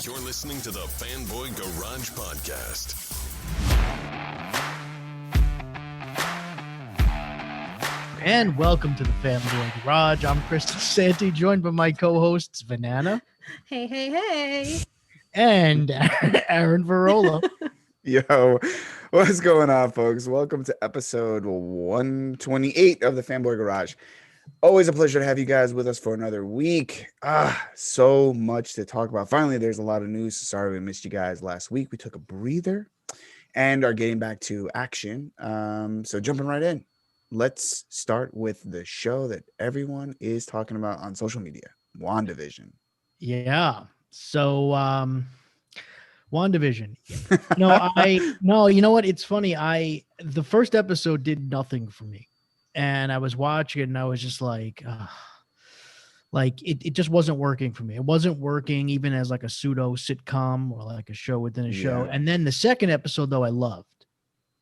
You're listening to the Fanboy Garage Podcast. And welcome to the Fanboy Garage. I'm Crystal Santi, joined by my co-hosts Vanana. Hey. And Aaron Varola. Yo, what's going on, folks? Welcome to episode 128 of the Fanboy Garage. Always a pleasure to have you guys with us for another week. So much to talk about. Finally, there's a lot of news. Sorry we missed you guys last week. We took a breather and are getting back to action. So jumping right in. Let's start with the show that everyone is talking about on social media, WandaVision. Yeah. So WandaVision. You know what? It's funny. The first episode did nothing for me. And I was watching it and I was just like it just wasn't working for me. It wasn't working even as like a pseudo sitcom or like a show within a show. And then the second episode, though, I loved.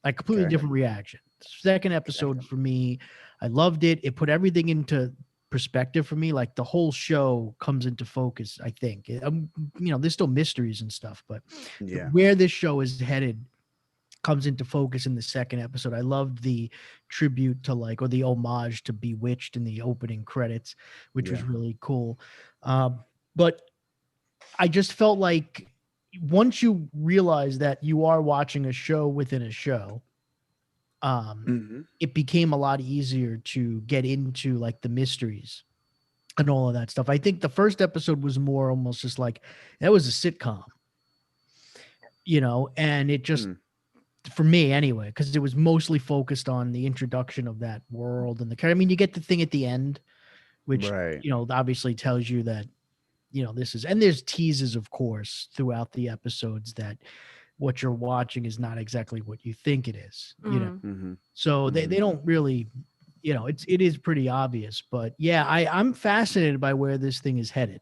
Like completely different reaction. Second episode for me, I loved it. It put everything into perspective for me. Like the whole show comes into focus, I think. There's still mysteries and stuff, but where this show is headed comes into focus in the second episode. I loved the tribute to or the homage to Bewitched in the opening credits, which was really cool. But I just felt like once you realize that you are watching a show within a show, it became a lot easier to get into like the mysteries and all of that stuff. I think the first episode was more almost just like that was a sitcom, and it just, for me anyway, because it was mostly focused on the introduction of that world and you get the thing at the end, which, obviously tells you that, this is, and there's teases, of course, throughout the episodes that what you're watching is not exactly what you think it is, So they don't really, it is pretty obvious, but I'm fascinated by where this thing is headed.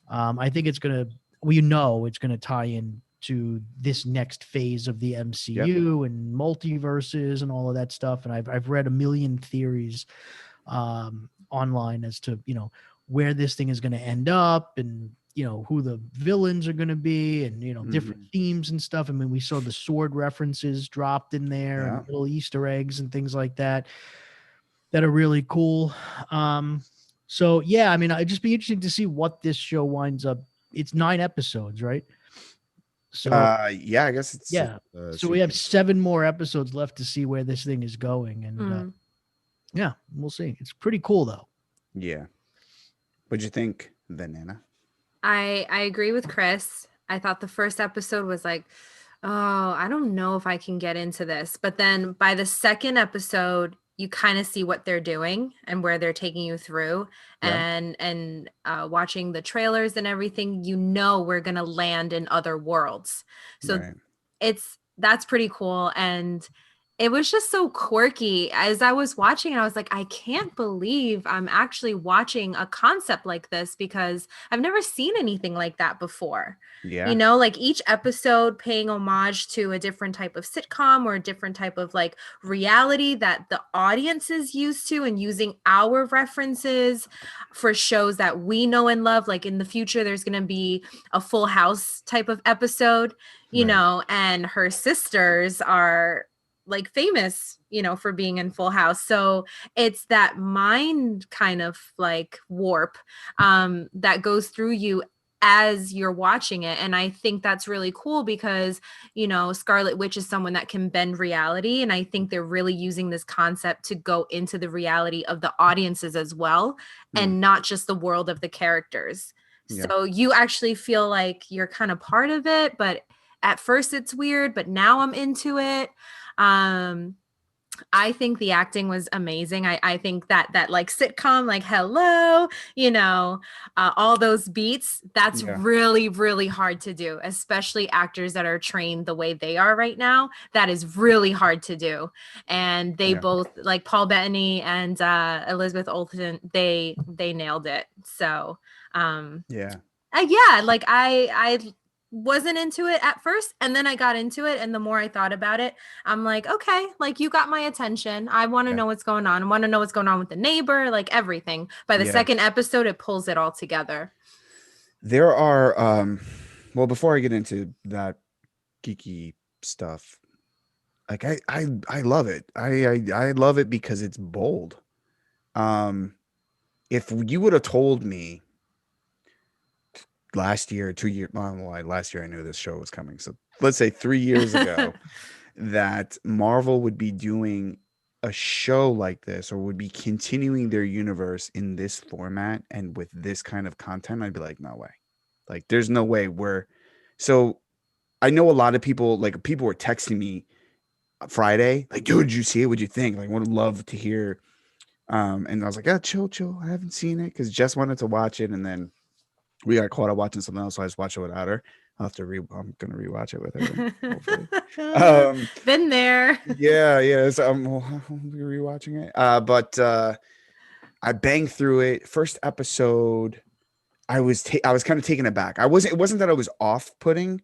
I think it's going to, it's going to tie in to this next phase of the MCU and multiverses and all of that stuff. And I've read a million theories online as to, where this thing is going to end up and, who the villains are going to be and, different themes and stuff. I mean, we saw the sword references dropped in there and little Easter eggs and things like that are really cool. It'd just be interesting to see what this show winds up. It's 9 episodes, right? So I guess it's so we have 7 more episodes left to see where this thing is going, and we'll see. It's pretty cool though. What'd you think, Vanana? I agree with Chris. I thought the first episode was like, oh, I don't know if I can get into this, but then by the second episode you kind of see what they're doing and where they're taking you through, and watching the trailers and everything, we're going to land in other worlds. So that's pretty cool. And it was just so quirky as I was watching. I was like, I can't believe I'm actually watching a concept like this because I've never seen anything like that before. Like each episode paying homage to a different type of sitcom or a different type of like reality that the audience is used to, and using our references for shows that we know and love. Like in the future, there's going to be a Full House type of episode, and her sisters are like famous, for being in Full House. So it's that mind kind of like warp that goes through you as you're watching it. And I think that's really cool because, Scarlet Witch is someone that can bend reality. And I think they're really using this concept to go into the reality of the audiences as well, and not just the world of the characters. So you actually feel like you're kind of part of it, but at first it's weird, but now I'm into it. I think the acting was amazing. I think that like sitcom, like hello, all those beats, that's really, really hard to do, especially actors that are trained the way they are right now. That is really hard to do. And they both, like Paul Bettany and Elizabeth Olsen, they nailed it. So I wasn't into it at first, and then I got into it, and the more I thought about it, I'm like, okay, like you got my attention. I want to know what's going on. I want to know what's going on with the neighbor, like everything. By the second episode, it pulls it all together. There are well, before I get into that geeky stuff, like I love it. I love it because it's bold. If you would have told me last year, 2 years, well, last year I knew this show was coming. So let's say 3 years ago that Marvel would be doing a show like this or would be continuing their universe in this format and with this kind of content, I'd be like, no way. Like, there's no way so I know a lot of people, like people were texting me Friday, like, dude, did you see it? What'd you think? Like, would love to hear. And I was like, yeah, chill. I haven't seen it because Jess wanted to watch it. And then we got caught up watching something else. So I just watched it without her. I'm going to rewatch it with her. Hopefully. Been there. Yeah. So I'm rewatching it. But I banged through it. First episode, I was kind of taken aback. It wasn't that I was off-putting.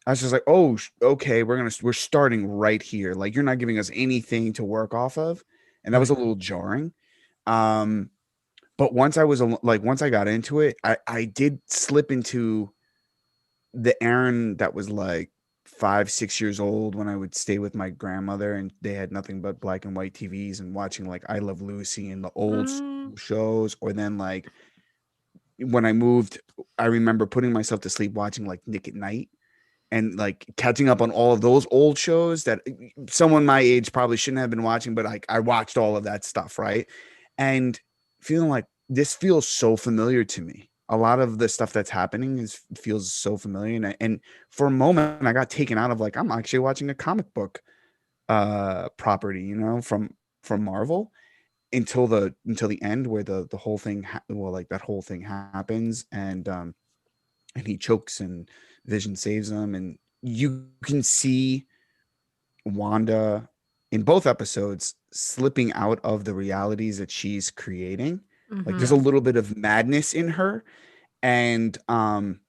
I was just like, oh, okay, we're starting right here. Like, you're not giving us anything to work off of. And that was a little jarring. But once I got into it, I did slip into the Aaron that was like 5-6 years old when I would stay with my grandmother and they had nothing but black and white TVs and watching like I Love Lucy and the old shows. Or then like when I moved, I remember putting myself to sleep watching like Nick at Night and like catching up on all of those old shows that someone my age probably shouldn't have been watching, but like I watched all of that stuff, right? And feeling like this feels so familiar to me. A lot of the stuff that's happening feels so familiar. And for a moment, I got taken out of like, I'm actually watching a comic book property, you know, from Marvel until the end where the whole thing, that whole thing happens and he chokes and Vision saves him. And you can see Wanda in both episodes slipping out of the realities that she's creating. Like there's a little bit of madness in her. And I'm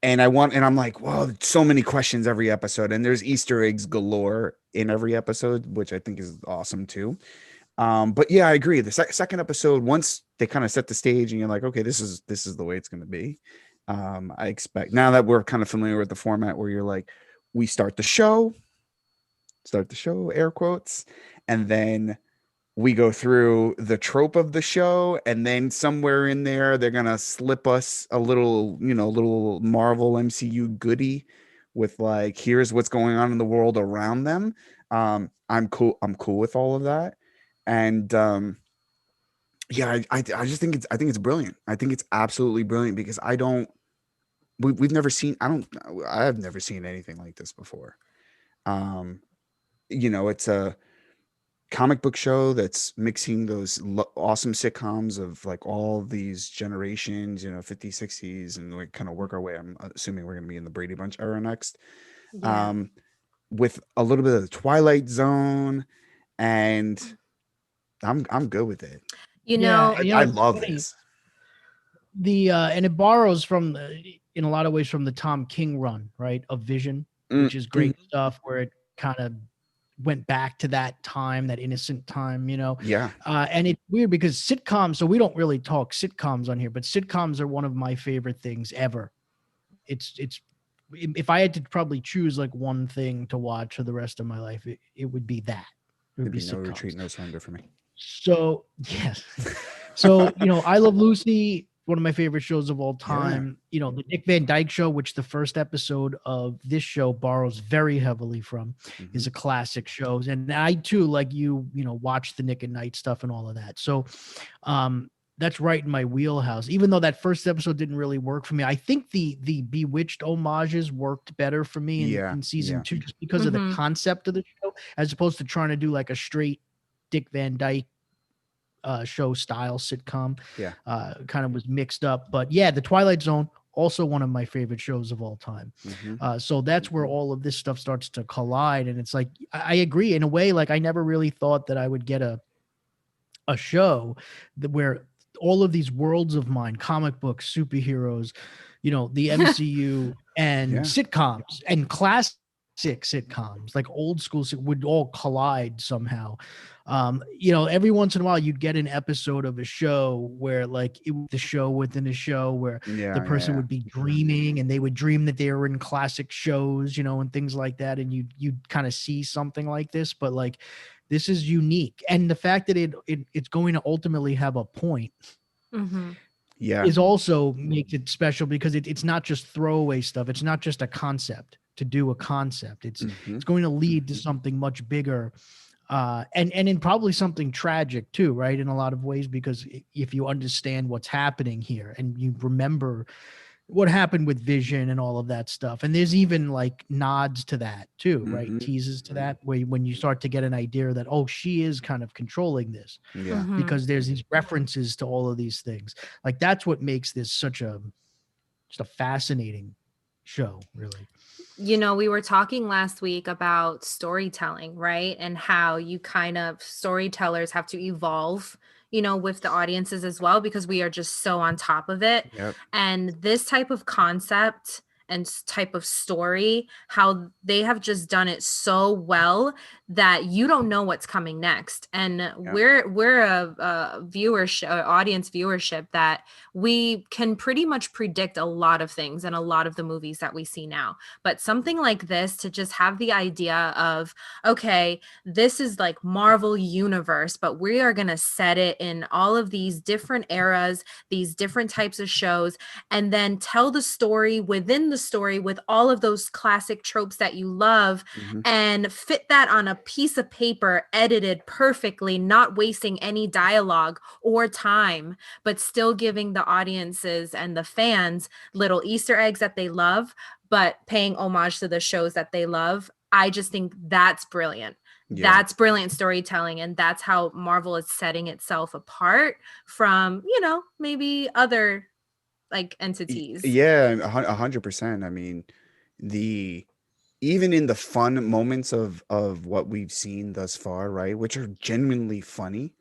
like, wow, so many questions every episode. And there's Easter eggs galore in every episode, which I think is awesome too. But yeah, I agree. The second episode, once they kind of set the stage and you're like, okay, this is the way it's going to be. I expect now that we're kind of familiar with the format where you're like, we start the show, air quotes, and then we go through the trope of the show, and then somewhere in there, they're going to slip us a little Marvel MCU goodie with like, here's what's going on in the world around them. I'm cool with all of that. And, yeah, I just think it's brilliant. I think it's absolutely brilliant because I've never seen anything like this before. It's a comic book show that's mixing those awesome sitcoms of like all these generations, 50s, 60s, and we kind of work our way. I'm assuming we're going to be in the Brady Bunch era next. Yeah. With a little bit of the Twilight Zone, and I'm good with it. I love this. And it borrows from in a lot of ways from the Tom King run, right, of Vision, which is great stuff where it kind of went back to that time, that innocent time, Yeah. And it's weird because sitcoms, so we don't really talk sitcoms on here, but sitcoms are one of my favorite things ever. It's if I had to probably choose like one thing to watch for the rest of my life, it would be that. It would be No Retreat, No Surrender for me. So yes. So, I Love Lucy, one of my favorite shows of all time. Yeah. The Dick Van Dyke Show, which the first episode of this show borrows very heavily from, is a classic show. And I too, like you, watch the Nick at Night stuff and all of that. So that's right in my wheelhouse. Even though that first episode didn't really work for me, I think the Bewitched homages worked better for me in season 2, just because of the concept of the show, as opposed to trying to do like a straight Dick Van Dyke show style sitcom. Kind of was mixed up. But yeah, the Twilight Zone, also one of my favorite shows of all time. So that's where all of this stuff starts to collide. And it's like, I agree in a way, like I never really thought that I would get a show where all of these worlds of mine, comic books, superheroes, the MCU and sitcoms and classics sitcoms, like old school would all collide somehow. Every once in a while you'd get an episode of a show where like it was the show within a show where the person would be dreaming and they would dream that they were in classic shows, and things like that. And you'd kind of see something like this, but like this is unique. And the fact that it's going to ultimately have a point. Mm-hmm. Yeah, is also makes it special because it's not just throwaway stuff. It's not just a concept to do a concept. It's going to lead to something much bigger, and in probably something tragic too, right? In a lot of ways, because if you understand what's happening here and you remember what happened with Vision and all of that stuff, and there's even like nods to that too, right? Teases to that where when you start to get an idea that she is kind of controlling this, because there's these references to all of these things. Like that's what makes this just a fascinating show, really. We were talking last week about storytelling, right? And how you kind of storytellers have to evolve, with the audiences as well, because we are just so on top of it. Yep. And this type of concept and type of story, how they have just done it so well that you don't know what's coming next. And we're a viewership, audience viewership, that we can pretty much predict a lot of things and a lot of the movies that we see now. But something like this, to just have the idea of, okay, this is like Marvel universe, but we are going to set it in all of these different eras, these different types of shows, and then tell the story within the story with all of those classic tropes that you love, and fit that on a piece of paper, edited perfectly, not wasting any dialogue or time, but still giving the audiences and the fans little Easter eggs that they love, but paying homage to the shows that they love. I just think that's brilliant. That's brilliant storytelling, and that's how Marvel is setting itself apart from, maybe other like entities. Yeah, 100%. I mean, even in the fun moments of what we've seen thus far, right, which are genuinely funny,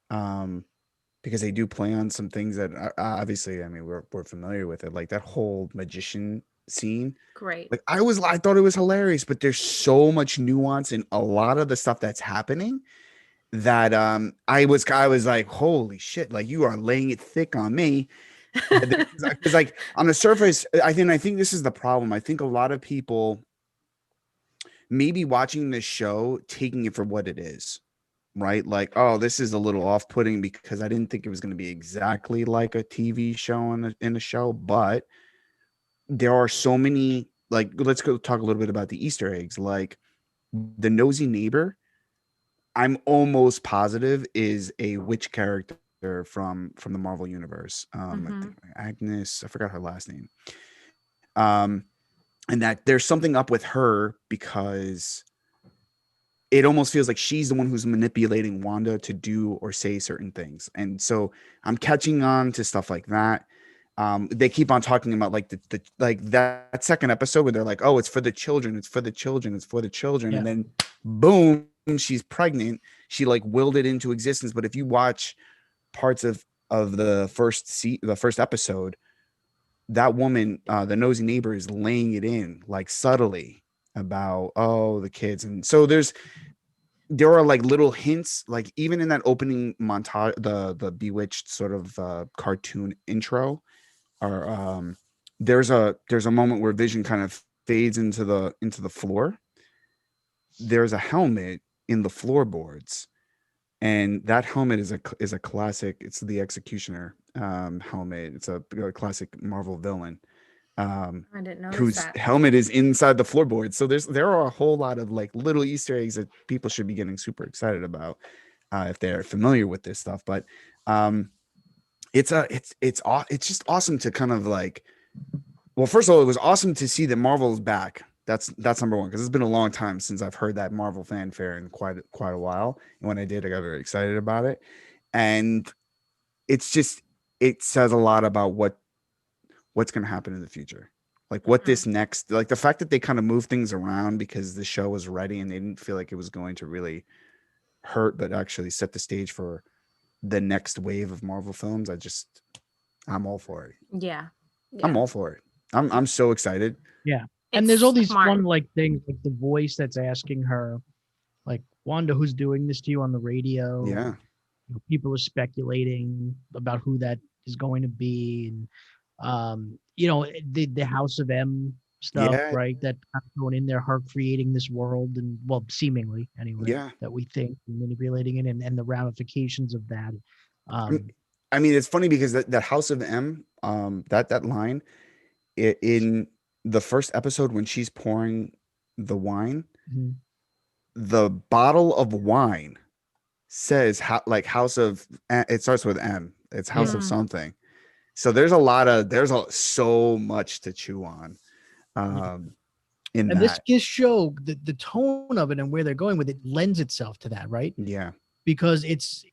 because they do play on some things that obviously, I mean, we're familiar with it, like that whole magician scene. Great. Like I thought it was hilarious, but there's so much nuance in a lot of the stuff that's happening that I was like, holy shit, like you are laying it thick on me. Because like on the surface, I think this is the problem. I think a lot of people maybe watching this show, taking it for what it is, right? Like, oh, this is a little off-putting because I didn't think it was going to be exactly like a TV show in a show, but there are so many, like, let's go talk a little bit about the Easter eggs. Like the nosy neighbor, I'm almost positive is a witch character from the Marvel universe. I think Agnes, I forgot her last name. And that there's something up with her because it almost feels like she's the one who's manipulating Wanda to do or say certain things. And so I'm catching on to stuff like that. They keep on talking about like the like that second episode where they're like, oh, it's for the children, it's for the children, it's for the children. Yeah. And then boom, she's pregnant. She like willed it into existence. But if you watch parts of the first episode, that woman, the nosy neighbor, is laying it in like subtly about the kids. And so there are like little hints, like even in that opening montage, the Bewitched sort of cartoon intro, or there's a moment where Vision kind of fades into the floor. There's a helmet in the floorboards, and that helmet is a classic. It's the Executioner helmet. It's a classic Marvel villain. I didn't know Whose that. helmet is inside the floorboard. So there are a whole lot of like little Easter eggs that people should be getting super excited about if they're familiar with this stuff. But it's just awesome to kind of like, well, first of all, it was awesome to see that Marvel's back. That's number one, because it's been a long time since I've heard that Marvel fanfare in quite a while. And when I did, I got very excited about it. And it says a lot about what's going to happen in the future. Like what this next, like the fact that they kind of moved things around because the show was ready and they didn't feel like it was going to really hurt, but actually set the stage for the next wave of Marvel films. I'm all for it. Yeah. I'm all for it. I'm so excited. Yeah. And there's all It's these smart. fun like things, like the voice that's asking her, like, Wanda, who's doing this to you on the radio? Yeah. People are speculating about who that is going to be, and the House of M stuff, Yeah. right? That kind of going in there, her creating this world, and well, seemingly anyway, Yeah. that we think, and manipulating it, and the ramifications of that. I mean, it's funny because that House of M, that line in the first episode when she's pouring the wine, Mhm. the bottle of wine says House of, it starts with M. It's House of something. So there's so much to chew on. In and that. this show, the tone of it and where they're going with it lends itself to that, right? Yeah. Because it's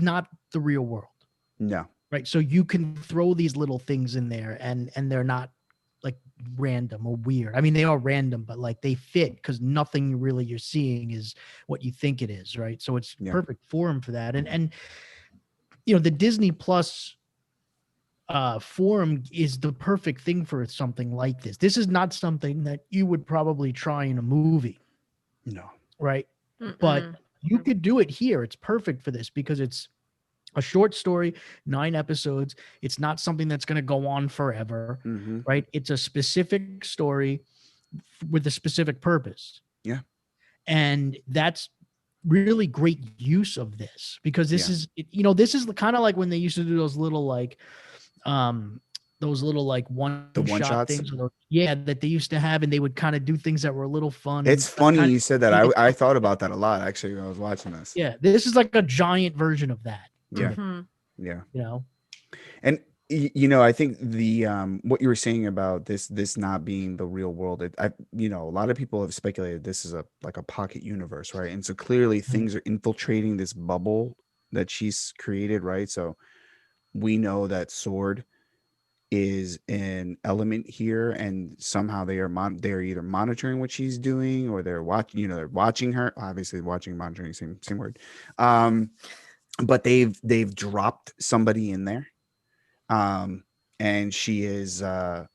not the real world. No. Right. So you can throw these little things in there and they're not like random or weird. I mean, they are random, but like they fit because nothing really you're seeing is what you think it is. Right. So it's perfect forum for that. And the Disney Plus forum is the perfect thing for something like this. This is not something that you would probably try in a movie. No. Right. But you could do it here. It's perfect for this because it's a short story, 9 episodes. It's not something that's going to go on forever, right? It's a specific story with a specific purpose. Yeah. And that's really great use of this because this is kind of like when they used to do those little like one shot things. That they used to have, and they would kind of do things that were a little fun. It's funny you said that. I thought about that a lot actually when I was watching this. Yeah, this is like a giant version of that. Yeah. Yeah. And I think the what you were saying about this not being the real world, a lot of people have speculated this is a pocket universe, right? And so clearly things are infiltrating this bubble that she's created, right? So we know that Sword is an element here, and somehow they're either monitoring what she's doing or they're watching her. Obviously, watching and monitoring, same word. But they've dropped somebody in there, and she is I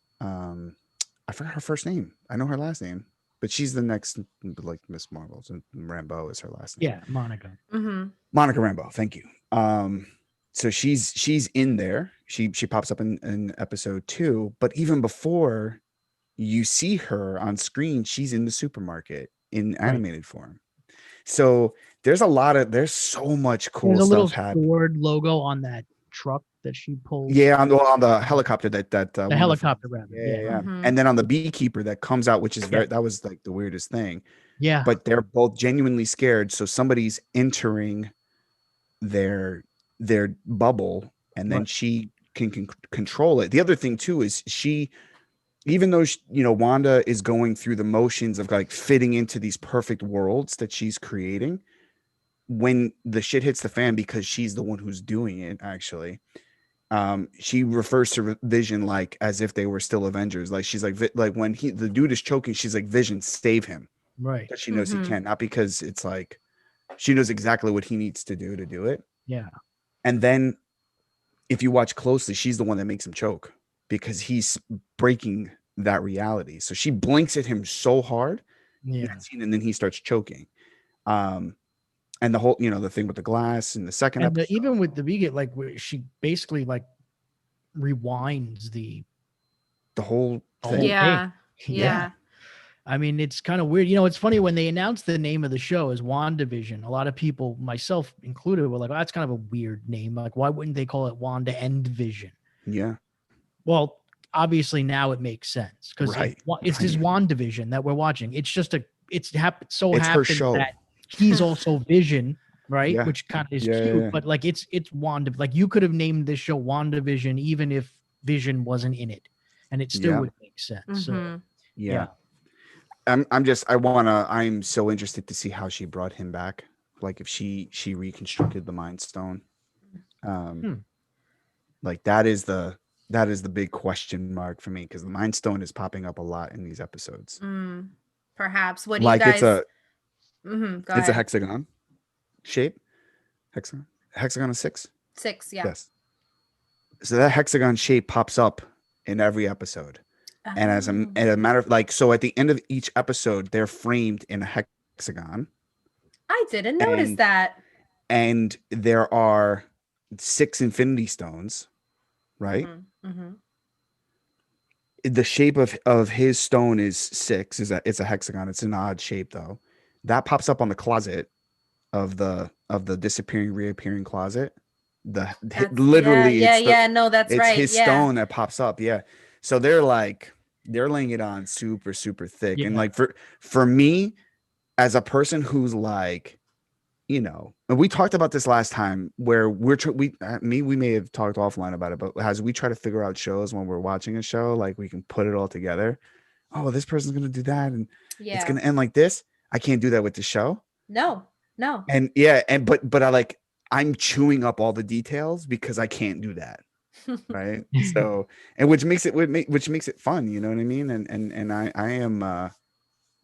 forgot her first name. I know her last name, but she's the next, like Miss Marvel. So Rambeau is her last name. Yeah, Monica. Monica Rambeau. Thank you. So she's in there. She pops up in episode 2, but even before you see her on screen, she's in the supermarket in animated form. So there's so much cool stuff. There's a little Sword logo on that truck that she pulls. Yeah, on the helicopter that the helicopter rather. Yeah. And then on the beekeeper that comes out, which is that was like the weirdest thing. Yeah. But they're both genuinely scared, so somebody's entering their bubble, and then she can control it. The other thing too is even though Wanda is going through the motions of like fitting into these perfect worlds that she's creating, when the shit hits the fan, because she's the one who's doing it actually, she refers to Vision like as if they were still Avengers. Like she's like when the dude is choking, she's like, Vision, save him. Right. Because she knows he can, not because it's like she knows exactly what he needs to do it. Yeah. And then if you watch closely, she's the one that makes him choke because he's breaking that reality. So she blinks at him so hard, and then he starts choking. And the whole, the thing with the glass in the second episode. Even with the vegan, like she basically like rewinds the whole thing. Yeah. I mean, it's kind of weird. It's funny when they announced the name of the show as WandaVision. A lot of people, myself included, were like, "Oh, that's kind of a weird name. Like, why wouldn't they call it Wanda End Vision?" Yeah. Well, obviously now it makes sense because it's this WandaVision that we're watching. It's just it's happens that he's also Vision, right? Yeah. Which kind of is cute, but like it's Wanda. Like you could have named this show WandaVision even if Vision wasn't in it, and it still would make sense. So I'm so interested to see how she brought him back. Like if she reconstructed the Mind Stone. Like that is the big question mark for me, because the Mind Stone is popping up a lot in these episodes. Perhaps. What do you guys? It's a hexagon shape. Hexagon of 6. 6, yeah. Yes. So that hexagon shape pops up in every episode. And as a matter of like, so at the end of each episode, they're framed in a hexagon. I didn't notice that. And there are 6 infinity stones, right? The shape of his stone is 6. It's a hexagon. It's an odd shape though. That pops up on the closet of the disappearing, reappearing closet. That's Literally, that's it's right. his stone that pops up. Yeah. So they're laying it on super, super thick. And like for me, as a person who's like, you know, and we talked about this last time where we may have talked offline about it, but as we try to figure out shows when we're watching a show, like we can put it all together. Oh, this person's going to do that. And it's going to end like this. I can't do that with the show. No. And but I'm chewing up all the details because I can't do that. Right. So, and which makes it fun. You know what I mean? And I am,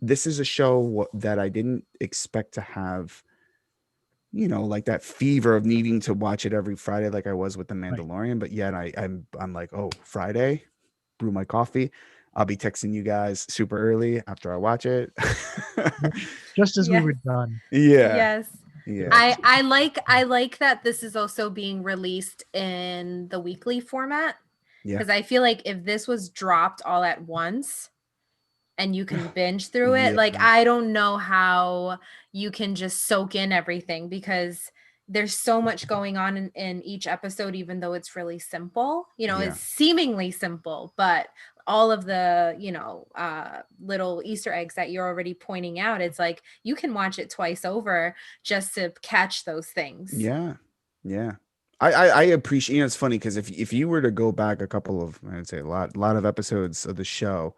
this is a show that I didn't expect to have, you know, like that fever of needing to watch it every Friday, like I was with The Mandalorian. Right. But yet I'm like, oh, Friday, brew my coffee. I'll be texting you guys super early after I watch it. Just as we were done. Yeah. Yes. Yeah. I like that this is also being released in the weekly format. Because I feel like if this was dropped all at once and you can binge through it, like I don't know how you can just soak in everything because there's so much going on in each episode, even though it's really simple. You know, it's seemingly simple, but all of the, you know, little Easter eggs that you're already pointing out, it's like you can watch it twice over just to catch those things. Yeah. I appreciate, you know, it's funny because if you were to go back a couple of, I'd say a lot of episodes of the show,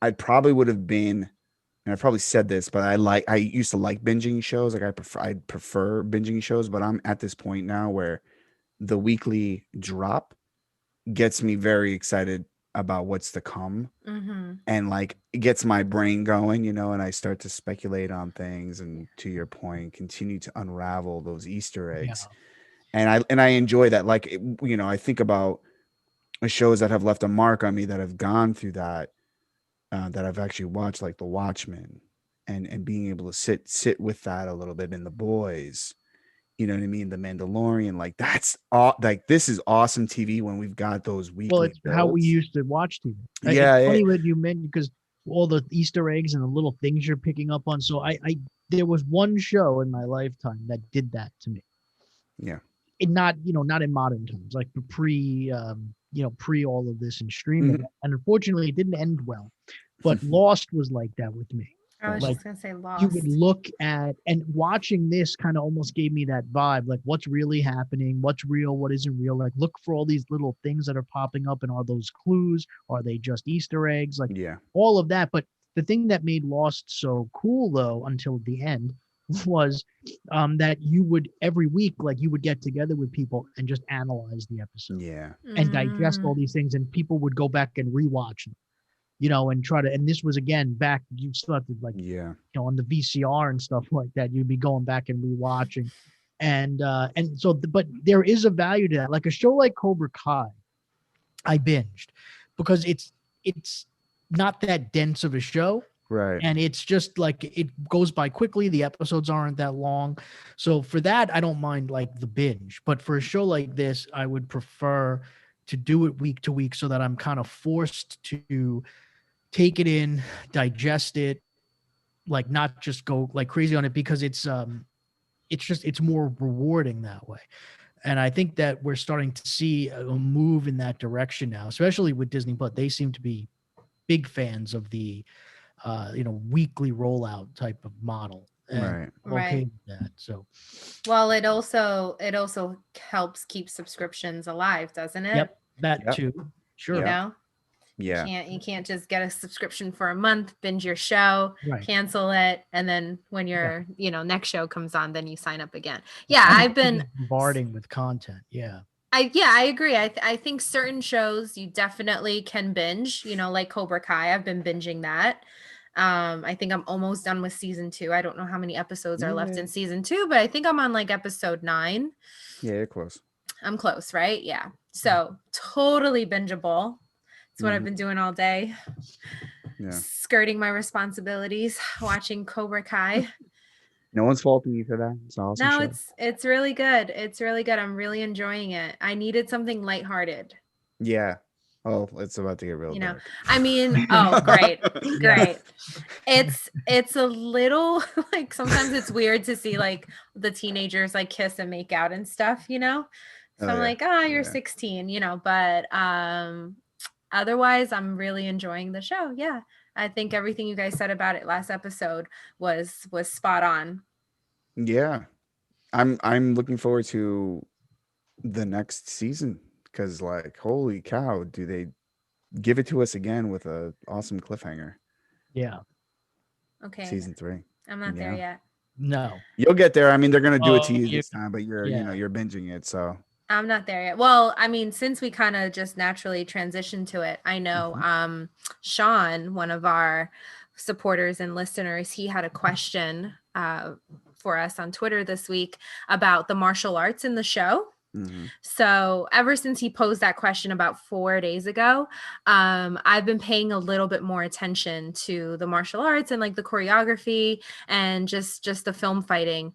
I probably would have been, and I probably said this, but I used to like binging shows. Like I'd prefer binging shows, but I'm at this point now where the weekly drop gets me very excited about what's to come. And like it gets my brain going, you know, and I start to speculate on things and, to your point, continue to unravel those Easter eggs. And I enjoy that. Like, you know, I think about shows that have left a mark on me that have gone through that, that I've actually watched, like The Watchmen, and being able to sit with that a little bit in The Boys, you know what I mean? The Mandalorian, like that's all, like this is awesome TV when we've got those weekly. Well, it's how we used to watch TV. Yeah. It's funny what you meant because all the Easter eggs and the little things you're picking up on. So there was one show in my lifetime that did that to me. Yeah. It not in modern times, like pre all of this and streaming. And unfortunately it didn't end well, but Lost was like that with me. I was like, just gonna say Lost. You would look at, and watching this kind of almost gave me that vibe, like what's really happening, what's real, what isn't real. Like look for all these little things that are popping up, and are those clues? Are they just Easter eggs? Like all of that. But the thing that made Lost so cool though, until the end, was that you would every week, like you would get together with people and just analyze the episode. And digest all these things, and people would go back and rewatch them. You know, and try to, and this was again back, you still have to like, you know, on the VCR and stuff like that, you'd be going back and rewatching. And so, but there is a value to that. Like a show like Cobra Kai, I binged because it's not that dense of a show. Right. And it's just like, it goes by quickly. The episodes aren't that long. So for that, I don't mind like the binge, but for a show like this, I would prefer to do it week to week so that I'm kind of forced to take it in, digest it, like not just go like crazy on it, because it's more rewarding that way. And I think that we're starting to see a move in that direction now, especially with Disney Plus. They seem to be big fans of the weekly rollout type of model. And okay with that. So well, it also helps keep subscriptions alive, doesn't it? Yep, that too. Sure. You know? You can't just get a subscription for a month, binge your show, cancel it, and then when your next show comes on, then you sign up again. I've been bombarding with content. I agree. I think certain shows you definitely can binge, like Cobra Kai. I've been binging that. I think I'm almost done with season 2. I don't know how many episodes are left in season 2, but I think I'm on like episode 9. Yeah, you're close. I'm close, right? Yeah. So totally bingeable. It's what I've been doing all day. Yeah. Skirting my responsibilities, watching Cobra Kai. No one's faulting you for that. It's an awesome No, show. it's really good. It's really good. I'm really enjoying it. I needed something lighthearted. Yeah. Oh, it's about to get real You know, dark. I mean, oh, great. Yeah. It's a little like sometimes it's weird to see like the teenagers like kiss and make out and stuff, you know? So Oh, I'm yeah. like, oh, you're Yeah. 16, you know, but otherwise I'm really enjoying the show. Yeah. I think everything you guys said about it last episode was spot on. Yeah. I'm looking forward to the next season because, like, holy cow, do they give it to us again with a awesome cliffhanger? Yeah. Okay. Season 3. I'm not there yet. No. You'll get there. I mean, they're gonna do it to you you- this time, but you're you're binging it, so I'm not there yet. Well, I mean, since we kind of just naturally transitioned to it, I know Sean, one of our supporters and listeners, he had a question for us on Twitter this week about the martial arts in the show. So ever since he posed that question about 4 days ago, I've been paying a little bit more attention to the martial arts and like the choreography and just the film fighting.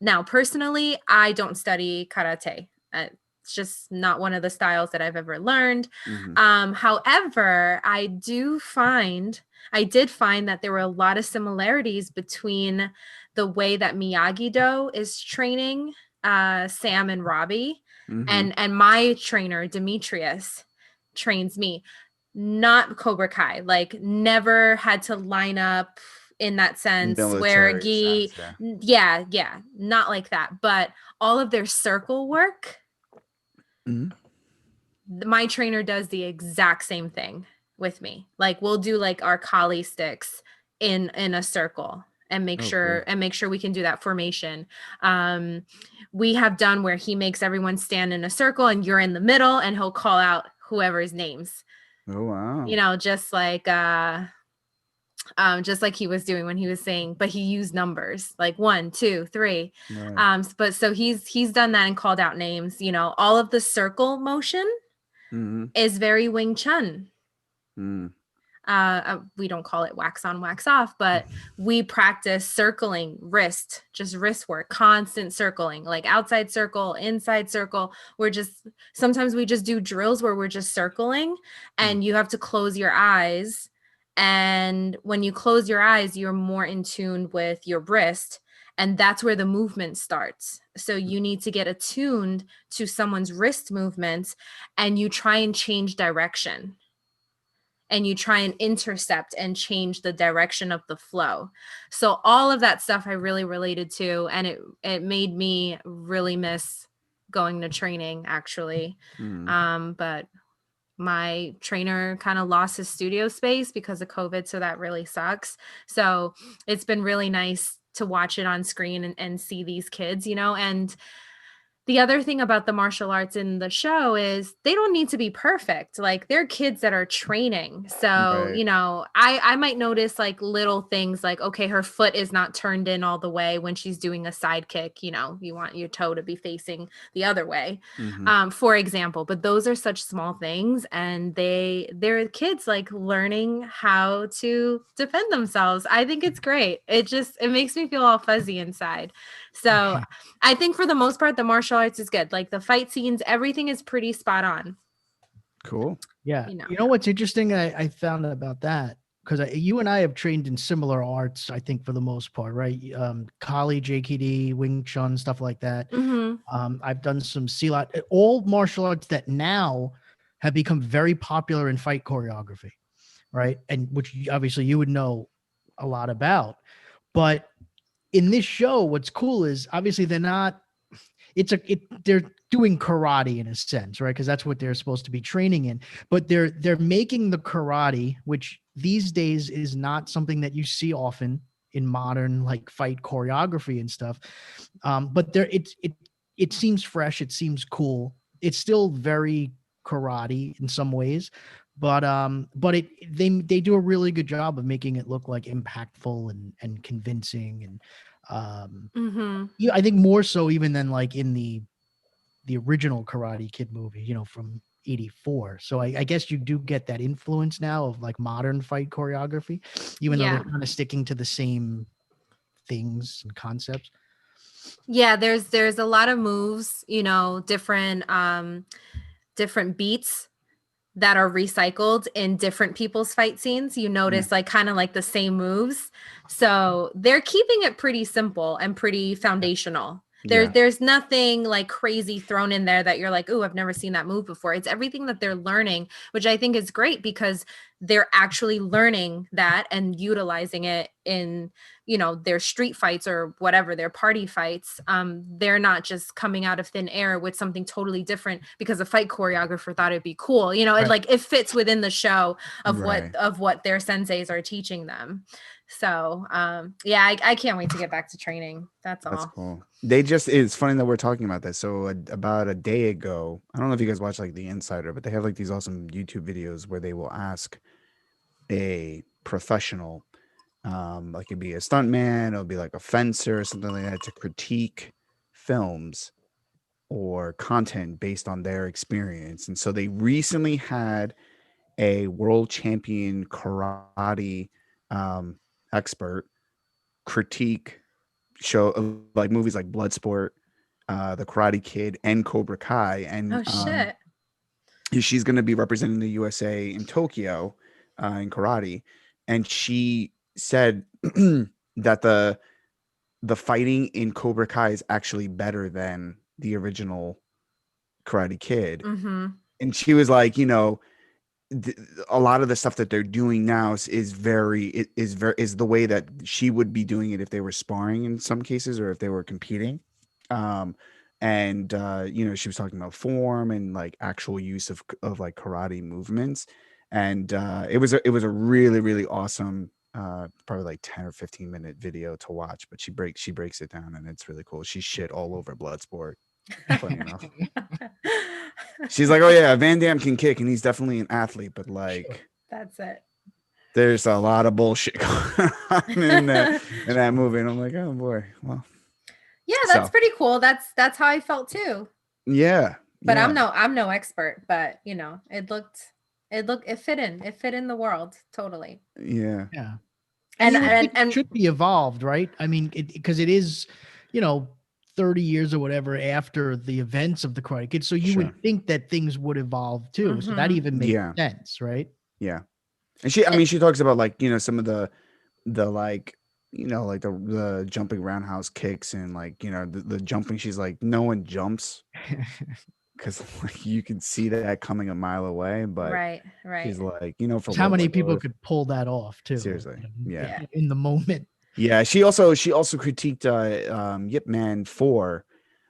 Now, personally, I don't study karate. It's just not one of the styles that I've ever learned. However, I did find that there were a lot of similarities between the way that Miyagi-Do is training Sam and Robbie, and my trainer Demetrius trains me. Not Cobra Kai, like never had to line up in that sense. Military gi, sense, yeah, not like that. But all of their circle work, my trainer does the exact same thing with me. Like we'll do like our Kali sticks in a circle and make sure we can do that formation. We have done where he makes everyone stand in a circle and you're in the middle and he'll call out whoever's names. Oh wow. You know, just like he was doing when he was saying, but he used numbers like 1, 2, 3. Right. But so he's done that and called out names. You know, all of the circle motion is very Wing Chun. We don't call it wax on, wax off, but we practice circling just wrist work, constant circling, like outside circle, inside circle. Sometimes we just do drills where we're just circling and you have to close your eyes. And when you close your eyes, you're more in tune with your wrist. And that's where the movement starts. So you need to get attuned to someone's wrist movements and you try and change direction. And you try and intercept and change the direction of the flow. So all of that stuff I really related to, and it made me really miss going to training actually. But my trainer kind of lost his studio space because of COVID. So that really sucks. So it's been really nice to watch it on screen and see these kids, you know, and the other thing about the martial arts in the show is they don't need to be perfect. Like they're kids that are training. So, you know, I might notice like little things like, okay, her foot is not turned in all the way when she's doing a side kick. You know, you want your toe to be facing the other way, for example. But those are such small things. And they're kids like learning how to defend themselves. I think it's great. It makes me feel all fuzzy inside. So I think for the most part, the martial arts is good. Like the fight scenes, everything is pretty spot on. Cool. Yeah. You know what's interesting I found about that? Because you and I have trained in similar arts, I think, for the most part, right? Kali, JKD, Wing Chun, stuff like that. I've done some Silat, all martial arts that now have become very popular in fight choreography, right? And which obviously you would know a lot about. But in this show, what's cool is obviously they're doing karate in a sense, right? Because that's what they're supposed to be training in. But they're making the karate, which these days is not something that you see often in modern like fight choreography and stuff. But it seems fresh. It seems cool. It's still very karate in some ways, but they do a really good job of making it look like impactful and convincing and I think more so even than like in the original Karate Kid movie, you know, from '84. So I guess you do get that influence now of like modern fight choreography, even though they're kind of sticking to the same things and concepts. Yeah, there's a lot of moves, different beats that are recycled in different people's fight scenes. You notice like kind of like the same moves. So they're keeping it pretty simple and pretty foundational. There's nothing like crazy thrown in there that you're like, oh, I've never seen that move before. It's everything that they're learning, which I think is great because they're actually learning that and utilizing it in, their street fights or whatever, their party fights. They're not just coming out of thin air with something totally different because a fight choreographer thought it'd be cool. It fits within the show of what their senseis are teaching them. So I can't wait to get back to training. That's cool. It's funny that we're talking about this. So about a day ago, I don't know if you guys watch like The Insider, but they have like these awesome YouTube videos where they will ask a professional, like it'd be a stuntman, it'll be like a fencer or something like that, to critique films or content based on their experience. And so they recently had a world champion karate expert critique show like movies like Bloodsport, The Karate Kid, and Cobra Kai. And she's going to be representing the USA in Tokyo in karate. And she said that the fighting in Cobra Kai is actually better than the original Karate Kid. And she was like, a lot of the stuff that they're doing now is the way that she would be doing it if they were sparring in some cases, or if they were competing. She was talking about form and like actual use of like karate movements. And it was a really, really awesome, probably like 10 or 15 minute video to watch, but she breaks it down and it's really cool. She shit all over Bloodsport. Funny enough. She's like, oh yeah, Van Damme can kick and he's definitely an athlete, but like that's it. There's a lot of bullshit going on in that movie. And I'm like, oh boy. Well. Yeah, that's pretty cool. That's how I felt too. Yeah. But I'm no expert, but it fit in the world totally. Yeah. Yeah. And it should be evolved, right? I mean, because it is, 30 years or whatever after the events of the Karate Kid. So you would think that things would evolve too. So that even makes sense, right? Yeah. And she talks about like, some of the like, like the jumping roundhouse kicks and like, the jumping. She's like, no one jumps because like you can see that coming a mile away. But right. She's like, for how many people could pull that off too? Seriously. Yeah. In the moment. Yeah, she also critiqued Yip Man 4.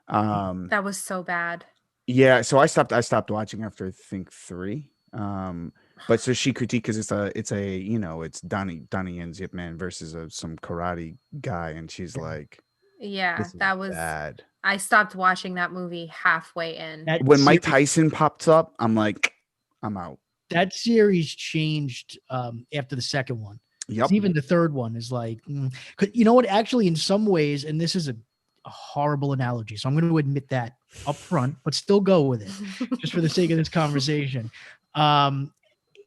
That was so bad. Yeah, so I stopped watching after I think 3. But so she critiqued because it's Donnie Yen's Yip Man versus some karate guy, and she's like, yeah, that was bad. I stopped watching that movie halfway in. When Mike Tyson pops up, I'm like, I'm out. That series changed after the second one. Yep. Even the third one is like, you know what? Actually, in some ways, and this is a horrible analogy, so I'm going to admit that up front, but still go with it just for the sake of this conversation.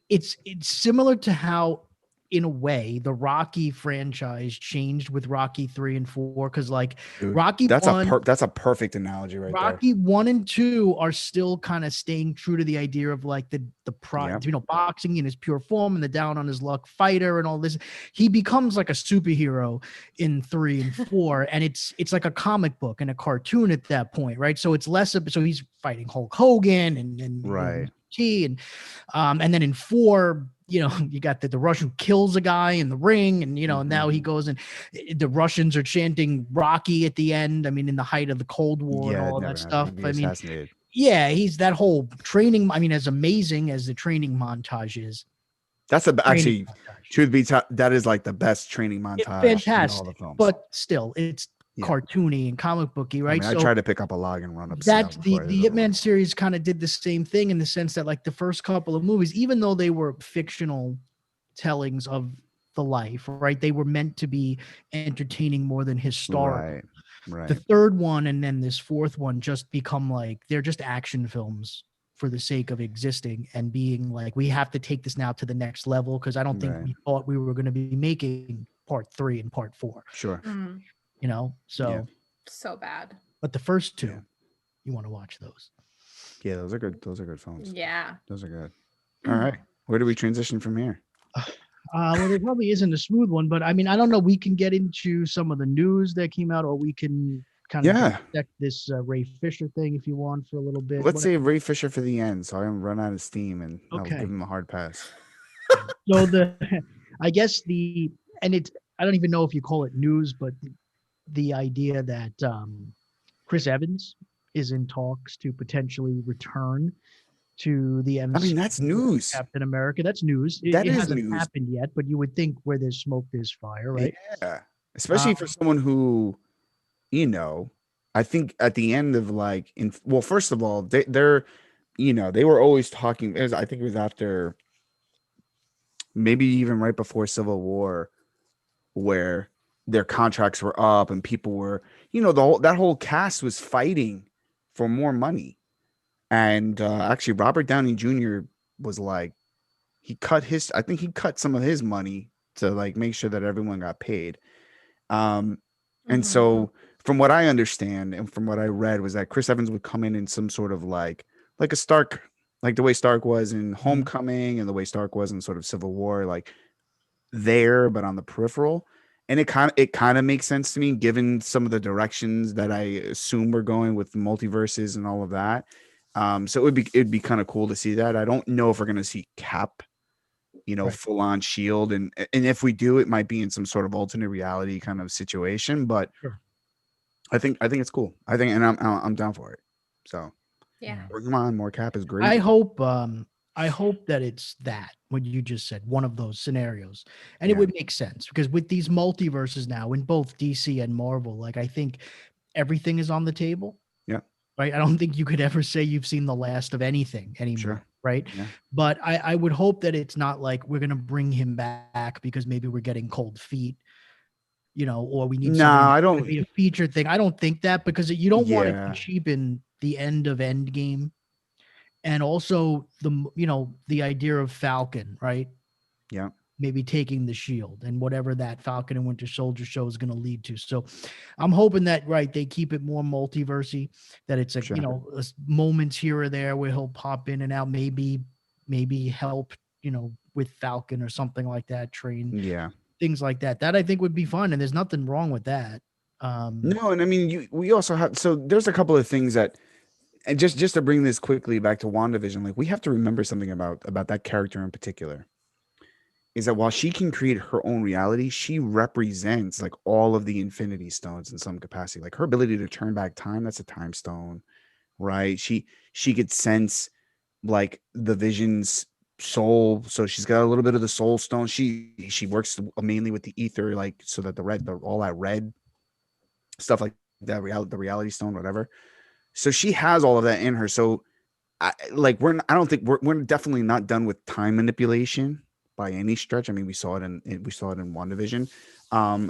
It's similar to how, in a way, the Rocky franchise changed with Rocky 3 and 4, because like Rocky that's a perfect analogy right Rocky there. 1 and 2 are still kind of staying true to the idea of like the pride, boxing in his pure form and the down on his luck fighter and all this. He becomes like a superhero in 3 and 4, and it's like a comic book and a cartoon at that point, right? So it's less of, so he's fighting Hulk Hogan and right. And then in 4, you got the Russian kills a guy in the ring, and and now he goes and the Russians are chanting Rocky at the end. I mean, in the height of the Cold War and all that stuff. I mean, he's that whole training. I mean, as amazing as the training montage is, that's actually truth be told, that is like the best training montage. Fantastic, in all the films. But still, it's cartoony and comic booky, right? I tried to pick up a log and run up. That's the Hitman series kind of did the same thing in the sense that like the first couple of movies, even though they were fictional tellings of the life, right? They were meant to be entertaining more than historical. Right. The third one and then this fourth one just become like, they're just action films for the sake of existing and being like, we have to take this now to the next level, because I don't think we thought we were going to be making part 3 and part 4. Sure. You know, so so bad. But the first 2, you want to watch those. Yeah, those are good. Those are good films. Yeah, those are good. All right, where do we transition from here? Well, there probably isn't a smooth one, but I mean, I don't know. We can get into some of the news that came out, or we can kind of dissect this Ray Fisher thing if you want for a little bit. Let's save Ray Fisher for the end, so I don't run out of steam, and I'll give him a hard pass. So I guess I don't even know if you call it news, but the idea that Chris Evans is in talks to potentially return to the MCU. I mean, that's news. Captain America. That's news. It hasn't happened yet, but you would think where there's smoke, there's fire, right? Yeah. Especially for someone who, you know, I think at the end of first of all, they're, you know, they were always talking. I think it was after, maybe even right before Civil War, where their contracts were up and people were, you know, that whole cast was fighting for more money. And actually, Robert Downey Jr. was like, I think he cut some of his money to like make sure that everyone got paid. And so from what I understand and from what I read was that Chris Evans would come in some sort of like a Stark, like the way Stark was in Homecoming and the way Stark was in sort of Civil War, like there, but on the peripheral. And it kind of makes sense to me, given some of the directions that I assume we're going with the multiverses and all of that. So it'd be kind of cool to see that. I don't know if we're going to see Cap, you know, full on Shield, and if we do, it might be in some sort of alternate reality kind of situation. But I think it's cool. And I'm down for it. So come on, more Cap is great. I hope that it's what you just said, one of those scenarios, and it would make sense because with these multiverses now in both DC and Marvel, like I think everything is on the table. Yeah. Right. I don't think you could ever say you've seen the last of anything anymore. Sure. Right. Yeah. But I would hope that it's not like we're going to bring him back because maybe we're getting cold feet, you know, or we need to be a feature thing. I don't think that, because you don't want it to cheapen the end of Endgame. And also the idea of Falcon, right? Yeah. Maybe taking the shield and whatever that Falcon and Winter Soldier show is going to lead to. So I'm hoping that, they keep it more multiversy, that it's moments here or there where he'll pop in and out, maybe help, with Falcon or something like that, train, things like that. That I think would be fun. And there's nothing wrong with that. No. And I mean, we also have, so there's a couple of things that, and just to bring this quickly back to WandaVision, like we have to remember something about that character in particular, is that while she can create her own reality, she represents like all of the Infinity Stones in some capacity. Like her ability to turn back time, that's a time stone, right? She could sense like the Vision's soul, so she's got a little bit of the Soul Stone. She works mainly with the ether, like so that all that red stuff, like that the reality stone, whatever. So she has all of that in her. So we're definitely not done with time manipulation by any stretch. I mean, we saw it in WandaVision.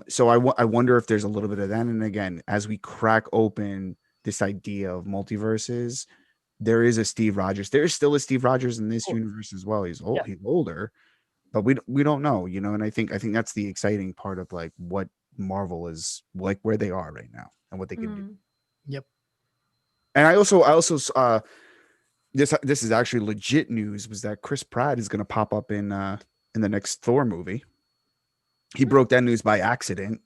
So I wonder if there's a little bit of that. And again, as we crack open this idea of multiverses, there is a Steve Rogers. There is still a Steve Rogers in this universe as well. He's old, he's older, but we don't know, And I think that's the exciting part of like what Marvel is like, where they are right now and what they can do. Yep. And I also this is actually legit news, was that Chris Pratt is going to pop up in the next Thor movie. He broke that news by accident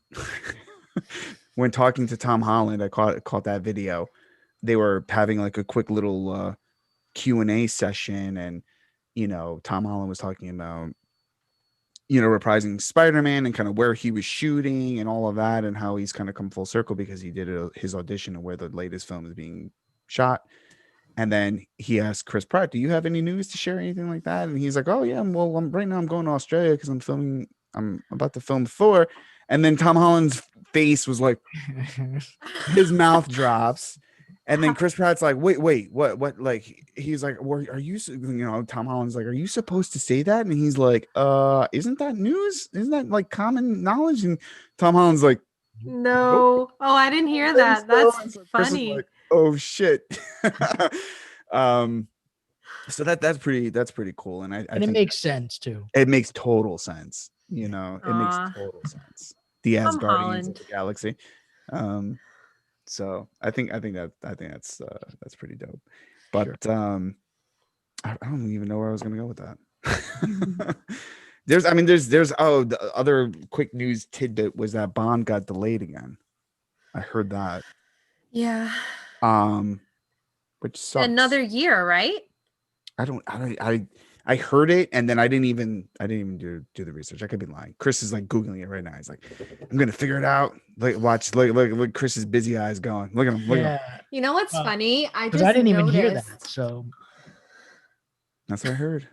when talking to Tom Holland. I caught that video. They were having like a quick little Q&A session, and Tom Holland was talking about reprising Spider-Man and kind of where he was shooting and all of that, and how he's kind of come full circle because he did his audition of where the latest film is being shot. And then he asked Chris Pratt, "Do you have any news to share, anything like that?" And he's like, "Oh yeah, well, right now I'm going to Australia because I'm about to film Thor." And then Tom Holland's face was like, his mouth drops. And then Chris Pratt's like, wait, what? Like, he's like, are you, Tom Holland's like, "Are you supposed to say that?" And he's like, isn't that news? Isn't that like common knowledge? And Tom Holland's like, no. Nope. Oh, I didn't hear that. That's funny. Like, oh shit. So that's pretty cool, and I And it think makes sense too. it makes total sense. You know, it makes Aw. total sense. The Tom Asgardians of Holland. the galaxy. So I think that's pretty dope. But I don't even know where I was gonna go with that. there's the other quick news tidbit was that Bond got delayed again. I heard that. Yeah. Which sucks. Another year, right? I heard it and then I didn't even do the research. I could be lying. Chris is like Googling it right now. He's like, I'm gonna figure it out. Like watch, look Chris's busy eyes going. Look at him. Look at him. You know what's funny? I Because I didn't even hear noticed- that. So That's what I heard.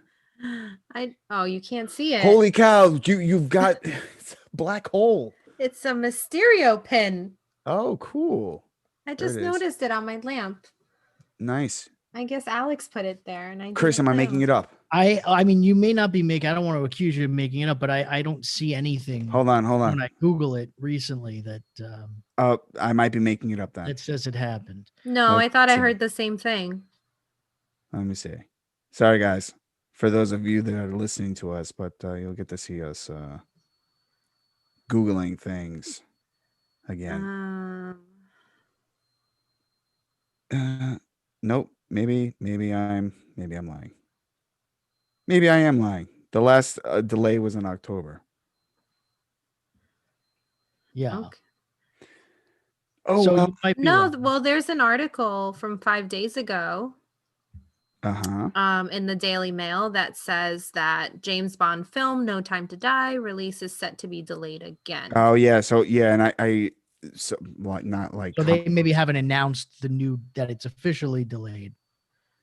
you can't see it. Holy cow, you've got it's a black hole. It's a Mysterio pin. Oh, cool. I just noticed it on my lamp. Nice. I guess Alex put it there, and Chris, am I making it up? I mean, you may not be making. I don't want to accuse you of making it up, but I don't see anything. Hold on. When I Google it recently, that I might be making it up then. it says it happened. No, I Let's thought I see. heard the same thing. Let me see. Sorry, guys, for those of you that are listening to us, but you'll get to see us Googling things again. Nope. Maybe I'm lying. Maybe I am lying. The last delay was in October. Yeah. Okay. Oh, so well. you might be No, wrong. well, there's an article from 5 days ago. In the Daily Mail that says that James Bond film No Time to Die release is set to be delayed again. Oh yeah, so yeah, and I so like not like So they maybe haven't announced that it's officially delayed.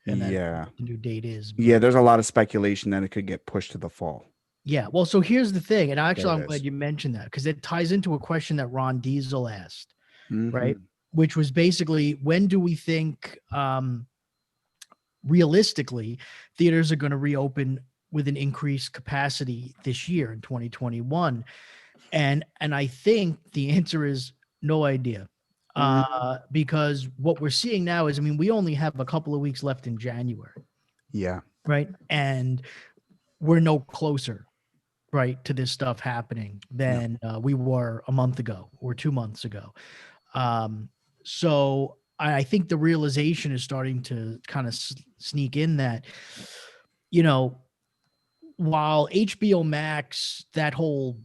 And that the new date is. Yeah, there's a lot of speculation that it could get pushed to the fall. Yeah. Well, so here's the thing, and actually, There it I'm glad is. you mentioned that because it ties into a question that Ron Diesel asked, right? Mhm. Which was basically, when do we think realistically theaters are going to reopen with an increased capacity this year in 2021? And I think the answer is no idea. Because what we're seeing now is, I mean, we only have a couple of weeks left in January. Yeah. Right. And we're no closer, right, to this stuff happening than we were a month ago or 2 months ago. So I think the realization is starting to kind of sneak in that, you know, while HBO Max, that whole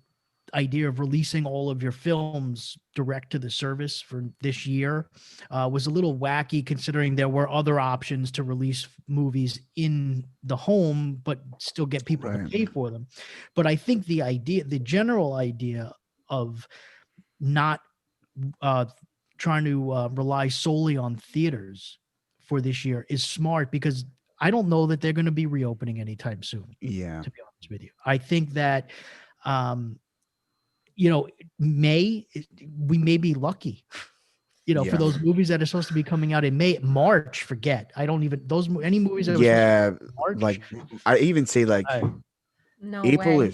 idea of releasing all of your films direct to the service for this year was a little wacky, considering there were other options to release movies in the home but still get people to pay for them. But I think the general idea of not trying to rely solely on theaters for this year is smart, because I don't know that they're going to be reopening anytime soon. Yeah. To be honest with you, I think that you know, we may be lucky, you know, for those movies that are supposed to be coming out in March. Forget, I don't even any movies that March, like I even say like no April way.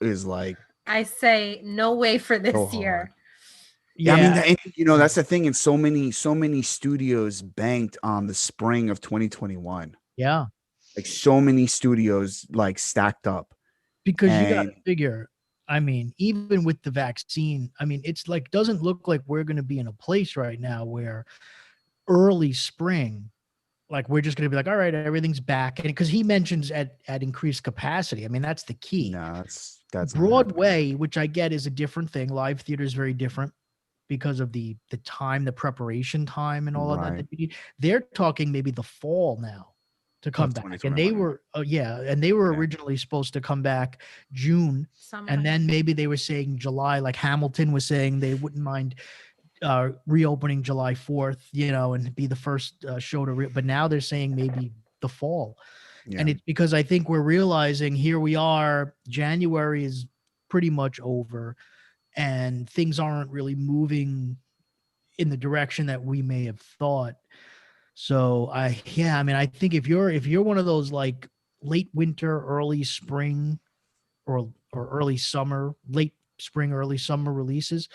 is like, I say no way for this so year. hard. Yeah, I mean, you know, that's the thing. And so many studios banked on the spring of 2021. Yeah, like so many studios like stacked up, because you got to figure. I mean, even with the vaccine, I mean, it's like, doesn't look like we're going to be in a place right now where early spring, like we're just going to be like, all right, everything's back. And because he mentions at increased capacity, I mean, that's the key. No, that's Broadway, which I get is a different thing. Live theater is very different because of the time, the preparation time and all of that you need. They're talking maybe the fall now to come back, and they were originally supposed to come back June, and then maybe they were saying July, like Hamilton was saying they wouldn't mind reopening July 4th, you know, and be the first show to but now they're saying maybe the fall. And it's because I think we're realizing here we are, January is pretty much over and things aren't really moving in the direction that we may have thought. So I mean, I think if you're one of those like late winter, early spring or early summer, late spring, early summer releases,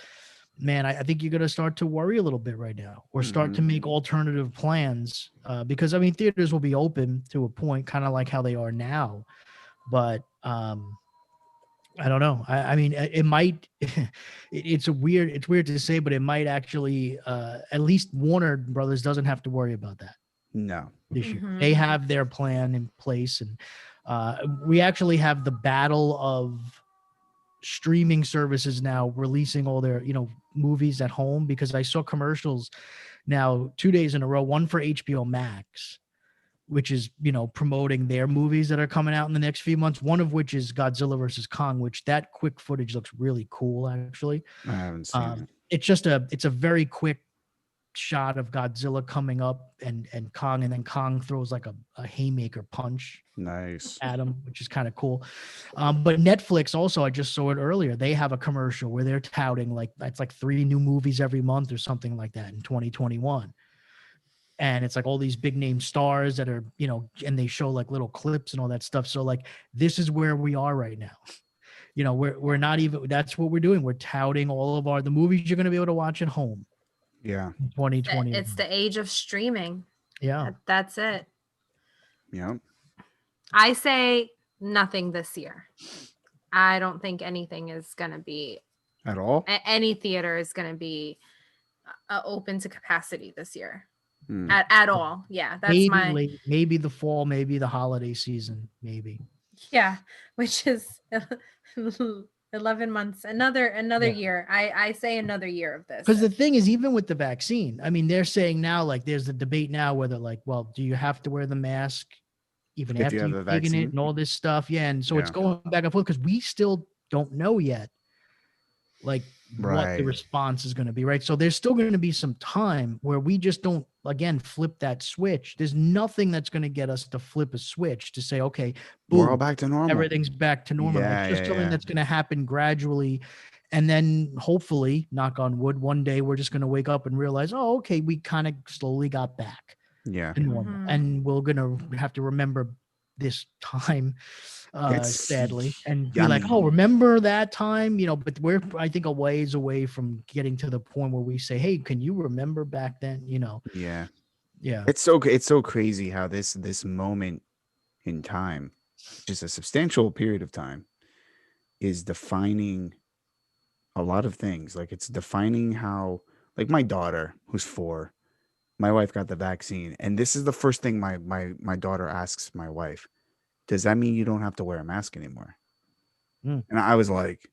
man, I think you're going to start to worry a little bit right now, or start to make alternative plans, because I mean, theaters will be open to a point, kind of like how they are now, but I don't know. I mean, it might. It's weird to say, but it might actually. At least Warner Brothers doesn't have to worry about that. No, This year they have their plan in place, and we actually have the battle of streaming services now releasing all their movies at home, because I saw commercials now 2 days in a row, one for HBO Max, which is promoting their movies that are coming out in the next few months, one of which is Godzilla versus Kong, which that quick footage looks really cool. Actually, I haven't seen it. It's a very quick shot of Godzilla coming up and Kong, and then Kong throws like a haymaker punch Nice at him, which is kind of cool. But Netflix also, I just saw it earlier, they have a commercial where they're touting like it's like 3 new movies every month or something like that in 2021. And it's like all these big name stars that are, and they show like little clips and all that stuff. So like, this is where we are right now. We're not even, that's what we're doing. We're touting all of the movies you're going to be able to watch at home. Yeah. 2020. It's the age of streaming. Yeah. That's it. Yeah. I say nothing this year. I don't think anything is going to be At all? Any theater is going to be open to capacity this year. At all. Yeah, that's maybe the fall, maybe the holiday season, maybe. Yeah, which is 11 months, another year. I say another year of this. Because the thing is, even with the vaccine, I mean, they're saying now, like, there's a debate now whether, like, well, do you have to wear the mask even if after you have you've the taken vaccine? it and all this stuff? Yeah, and so it's going back and forth because we still don't know yet, like, what the response is going to be, right? So there's still going to be some time where we just don't, again, flip that switch. There's nothing that's going to get us to flip a switch to say, okay, boom, we're all back to normal. Everything's back to normal. Yeah, it's just something that's going to happen gradually. And then hopefully, knock on wood, one day we're just going to wake up and realize, oh, okay, we kind of slowly got back to normal. And we're going to have to remember this time, sadly, and be like, oh, remember that time, but we're, I think, a ways away from getting to the point where we say, hey, can you remember back then? Yeah. It's so crazy how this moment in time, just a substantial period of time, is defining a lot of things. Like, it's defining how, like, my daughter, who's 4, my wife got the vaccine, and this is the first thing my daughter asks my wife: does that mean you don't have to wear a mask anymore? And I was like,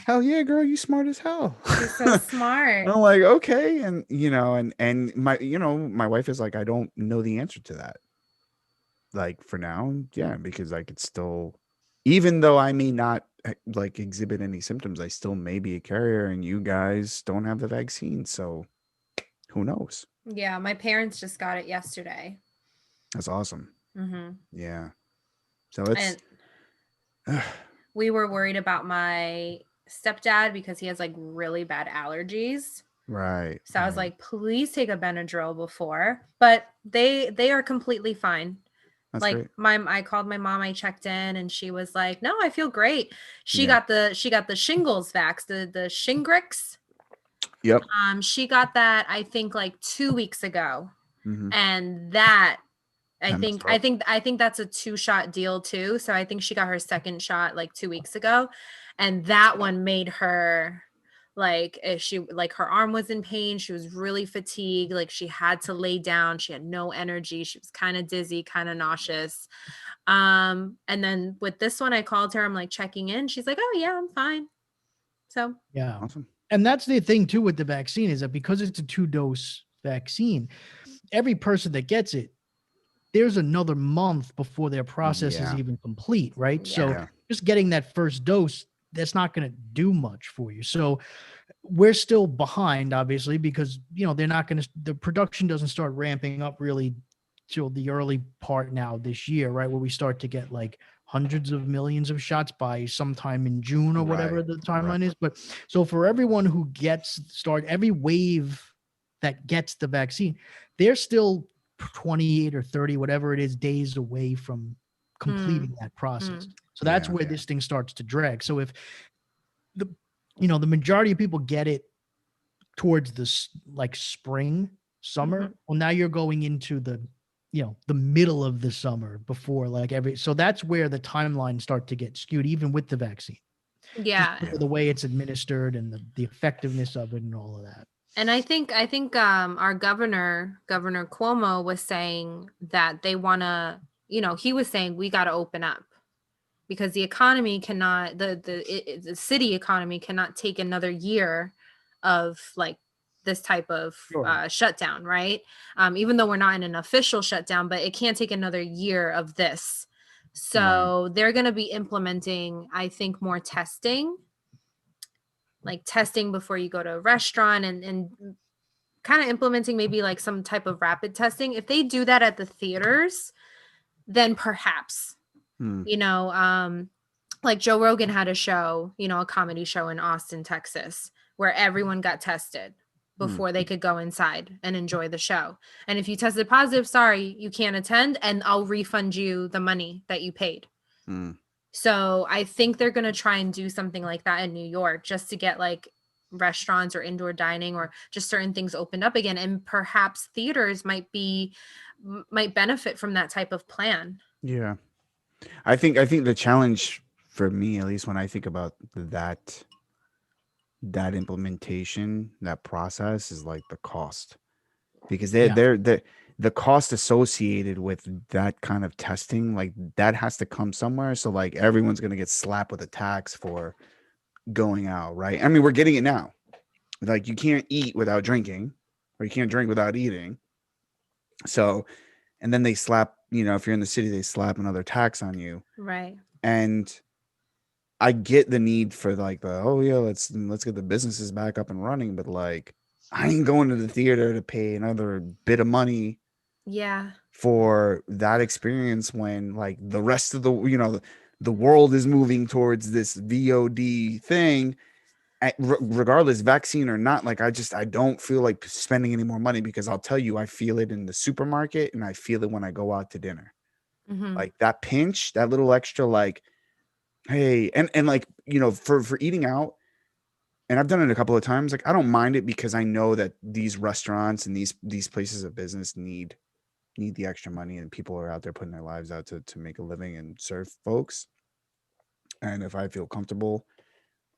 hell yeah, girl, you smart as hell. You're so smart. I'm like, okay. And and my wife is like, I don't know the answer to that. Like, for now, yeah, because I could still, even though I may not like exhibit any symptoms, I still may be a carrier, and you guys don't have the vaccine, so who knows? Yeah, my parents just got it yesterday. That's awesome. Yeah. So we were worried about my stepdad because he has like really bad allergies. Right. So I was like, please take a Benadryl before, but they are completely fine. That's like great. I called my mom, I checked in, and she was like, no, I feel great. She got the shingles vax, the Shingrix. Yep. She got that, I think, like 2 weeks ago. And that I think that's a 2-shot deal too. So I think she got her second shot like 2 weeks ago. And that one made her like, her arm was in pain. She was really fatigued. Like, she had to lay down. She had no energy. She was kind of dizzy, kind of nauseous. And then with this one, I called her. I'm like checking in. She's like, oh yeah, I'm fine. So yeah. Awesome. And that's the thing too with the vaccine, is that because it's a 2-dose vaccine, every person that gets it, there's another month before their process is even complete, right? Yeah. So just getting that first dose, that's not going to do much for you. So we're still behind, obviously, because they're not going to, the production doesn't start ramping up really till the early part now this year, right, where we start to get like hundreds of millions of shots by sometime in June or whatever the timeline is. But so for everyone who every wave that gets the vaccine, they're still 28 or 30, whatever it is, days away from completing that process. So that's where this thing starts to drag. So if the majority of people get it towards this like spring, summer. Well, now you're going into the middle of the summer before so that's where the timelines start to get skewed, even with the vaccine. Yeah. Just the way it's administered and the effectiveness of it and all of that. And I think our Governor Cuomo was saying that they want to, he was saying we got to open up because the economy cannot, the city economy cannot take another year of like this type of shutdown, right? Even though we're not in an official shutdown, but it can't take another year of this. So they're going to be implementing, I think, more testing. Like testing before you go to a restaurant and kind of implementing maybe like some type of rapid testing. If they do that at the theaters, then perhaps, like Joe Rogan had a show, a comedy show in Austin, Texas, where everyone got tested before they could go inside and enjoy the show. And if you tested positive, sorry, you can't attend and I'll refund you the money that you paid. So I think they're going to try and do something like that in New York just to get like restaurants or indoor dining or just certain things opened up again. And perhaps theaters might benefit from that type of plan. Yeah. I think the challenge for me, at least when I think about that implementation, that process is like the cost, because the cost associated with that kind of testing, like that has to come somewhere. So like everyone's going to get slapped with a tax for going out, right? I mean, we're getting it now. Like you can't eat without drinking, or you can't drink without eating. So, and then they slap, if you're in the city, they slap another tax on you. Right. And I get the need for like let's get the businesses back up and running, but like I ain't going to the theater to pay another bit of money for that experience when like the rest of the world is moving towards this VOD thing, regardless vaccine or not. Like I don't feel like spending any more money, because I'll tell you, I feel it in the supermarket and I feel it when I go out to dinner. Like that pinch, that little extra, like, hey, and like, for eating out, and I've done it a couple of times, like I don't mind it because I know that these restaurants and these places of business need the extra money, and people are out there putting their lives out to make a living and serve folks. And if I feel comfortable,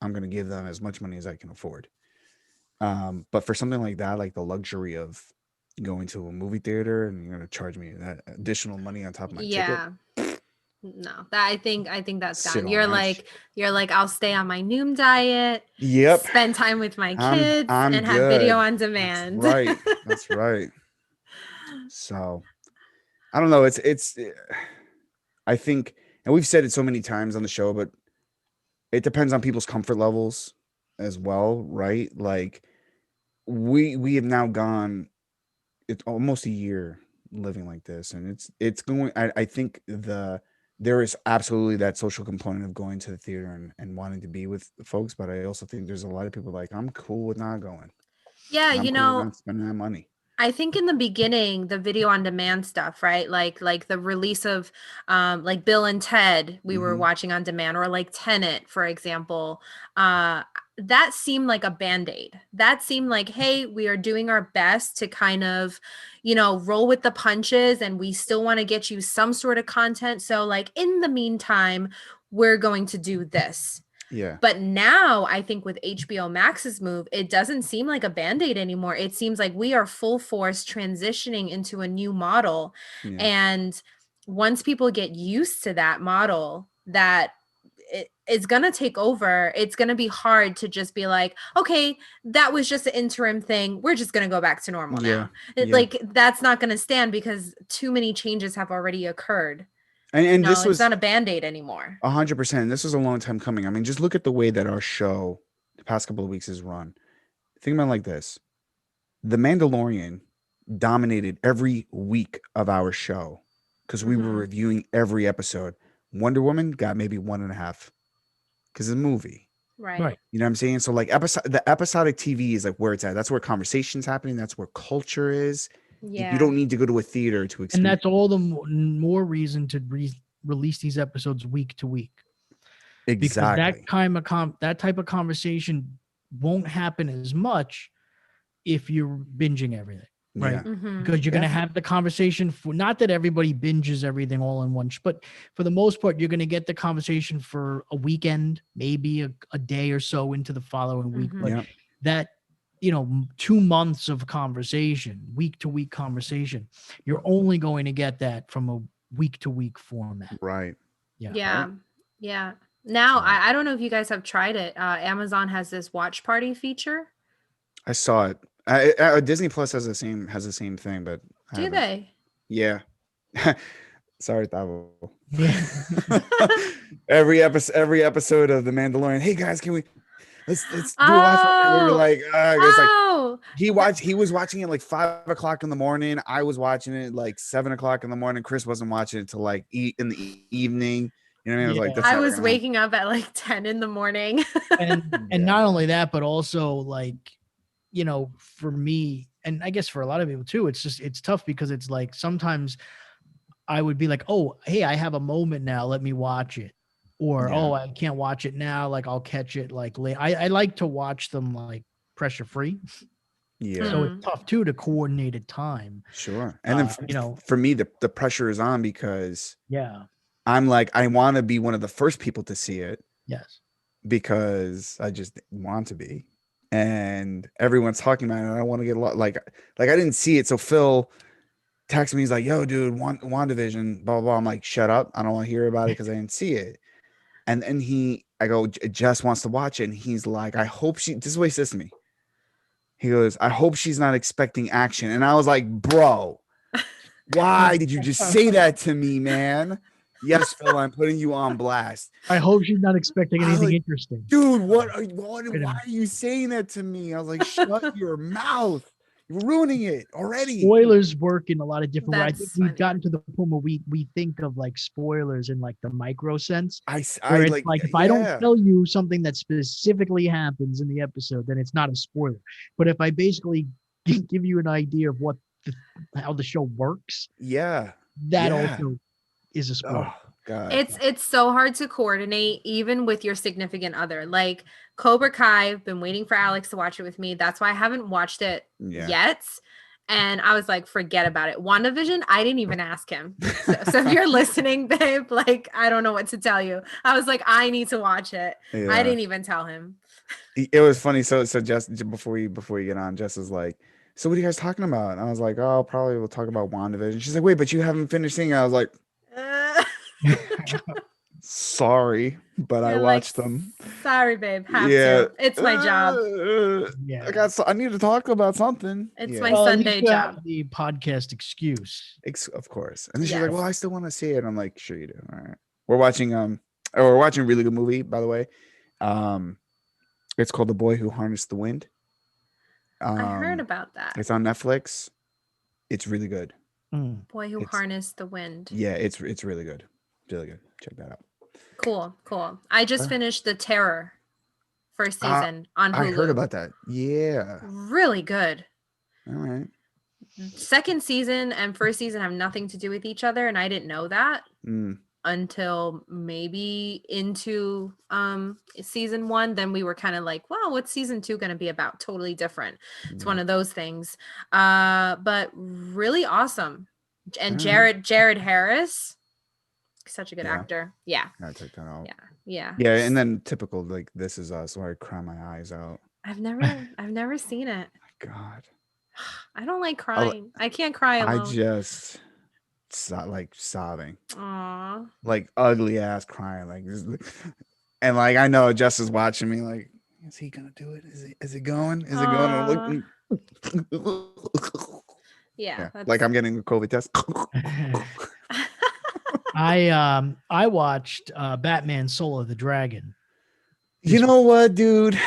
I'm going to give them as much money as I can afford. But for something like that, like the luxury of going to a movie theater and you're going to charge me that additional money on top of my ticket. No, I think that's done. You're like, I'll stay on my Noom diet. Yep. Spend time with my kids I'm and good. have video on demand. That's right. That's right. So I don't know. It's I think, and we've said it so many times on the show, but it depends on people's comfort levels as well, right? Like we have now gone, it's almost a year living like this, and it's going, I think there is absolutely that social component of going to the theater and wanting to be with folks, but I also think there's a lot of people like, I'm cool with not going. Yeah, I'm cool with not spending that money. I think in the beginning, the video on demand stuff, right? Like the release of like Bill and Ted, we were watching on demand, or like Tenet, for example. That seemed like a Band-Aid. That seemed like, hey, we are doing our best to kind of, roll with the punches, and we still want to get you some sort of content. So like in the meantime, we're going to do this. Yeah. But now I think with HBO Max's move, it doesn't seem like a Band-Aid anymore. It seems like we are full force transitioning into a new model. Yeah. And once people get used to that model, that it's going to take over. It's going to be hard to just be like, okay, that was just an interim thing. We're just going to go back to normal now. Like that's not going to stand, because too many changes have already occurred. And this was it's not a Band-Aid anymore. 100%. This was a long time coming. I mean, just look at the way that our show the past couple of weeks is run. Think about it like this. The Mandalorian dominated every week of our show because we were reviewing every episode. Wonder Woman got maybe 1.5 because it's a movie. Right. You know what I'm saying? So like the episodic TV is like where it's at. That's where conversation's happening. That's where culture is. Yeah. You don't need to go to a theater to experience. And that's all the more reason to release these episodes week to week. Exactly. Because that type of conversation won't happen as much if you're binging everything, right? Yeah. Because you're going to have the conversation for, not that everybody binges everything all in one, but for the most part, you're going to get the conversation for a weekend, maybe a day or so into the following week. But that, 2 months of conversation, week to week conversation, you're only going to get that from a week to week format. Right. Yeah. Right. Yeah. Now, I don't know if you guys have tried it. Amazon has this watch party feature. I saw it. Disney Plus has the same thing, but do they? Yeah. Sorry, Thavo. Yeah. every episode of The Mandalorian. Hey guys, can we let's do a watch party? We were like, he was watching it like 5 o'clock in the morning. I was watching it like 7 o'clock in the morning. Chris wasn't watching it till like in the evening. You know what I mean? I was like, that's I was waking up at like 10 in the morning. and not only that, but also like, for me, and I guess for a lot of people too, it's tough because it's like sometimes I would be like, oh, hey, I have a moment now, let me watch it. Or, oh, I can't watch it now, like I'll catch it like late. I like to watch them like pressure free. Yeah. So it's tough too to coordinate a time. Sure. And then for me, the pressure is on because I'm like, I want to be one of the first people to see it. Yes. Because I just want to be. And everyone's talking about it. And I want to get a lot like I didn't see it. So Phil texted me. He's like, yo, dude, WandaVision, blah, blah, blah. I'm like, shut up. I don't want to hear about it because I didn't see it. And then I go, Jess wants to watch it. And he's like, I hope this is what he says to me. He goes, I hope she's not expecting action. And I was like, bro, why did you just say that to me, man? Yes, Phil, I'm putting you on blast. I hope she's not expecting anything interesting. Dude, why are you saying that to me? I was like, shut your mouth. You're ruining it already. Spoilers work in a lot of different ways. I think funny. we've gotten to the point where we think of like spoilers in like the micro sense. If I don't tell you something that specifically happens in the episode, then it's not a spoiler. But if I basically give you an idea of how the show works, that also is a spoiler. Oh, God. It's so hard to coordinate even with your significant other. Like Cobra Kai, I've been waiting for Alex to watch it with me. That's why I haven't watched it yet. And I was like, forget about it. WandaVision, I didn't even ask him. So if you're listening, babe, like, I don't know what to tell you. I was like, I need to watch it. Yeah. I didn't even tell him. It was funny. So Jess, before you get on, Jess is like, so what are you guys talking about? And I was like, oh, probably we'll talk about WandaVision. She's like, wait, but you haven't finished seeing it. I was like, sorry, but I watched them. Sorry, babe. Have to. It's my job. I need to talk about something. It's my Sunday job. The podcast excuse, of course. And then she's like, "Well, I still want to see it." I'm like, "Sure you do." All right. We're watching a really good movie, by the way. It's called The Boy Who Harnessed the Wind. I heard about that. It's on Netflix. It's really good. Boy Who Harnessed the Wind. Yeah, it's really good. Really good. Check that out. Cool. I just finished The Terror first season on Hulu. I heard about that. Yeah. Really good. All right. Second season and first season have nothing to do with each other, and I didn't know that until maybe into season 1. Then we were kind of like, well, what's season 2 going to be about? Totally different. It's one of those things. But really awesome. And Jared Harris, such a good actor. Yeah. I took that out. Yeah. And then typical like This Is Us, where I cry my eyes out. I've never seen it. God. I don't like crying. I can't cry alone. I just like sobbing. Aww. Like ugly ass crying. Like, and like I know Jess is watching me. Like, is he gonna do it? Is it going? Is it going? Yeah. Like I'm getting a COVID test. I watched Batman Soul of the Dragon. You know what, dude?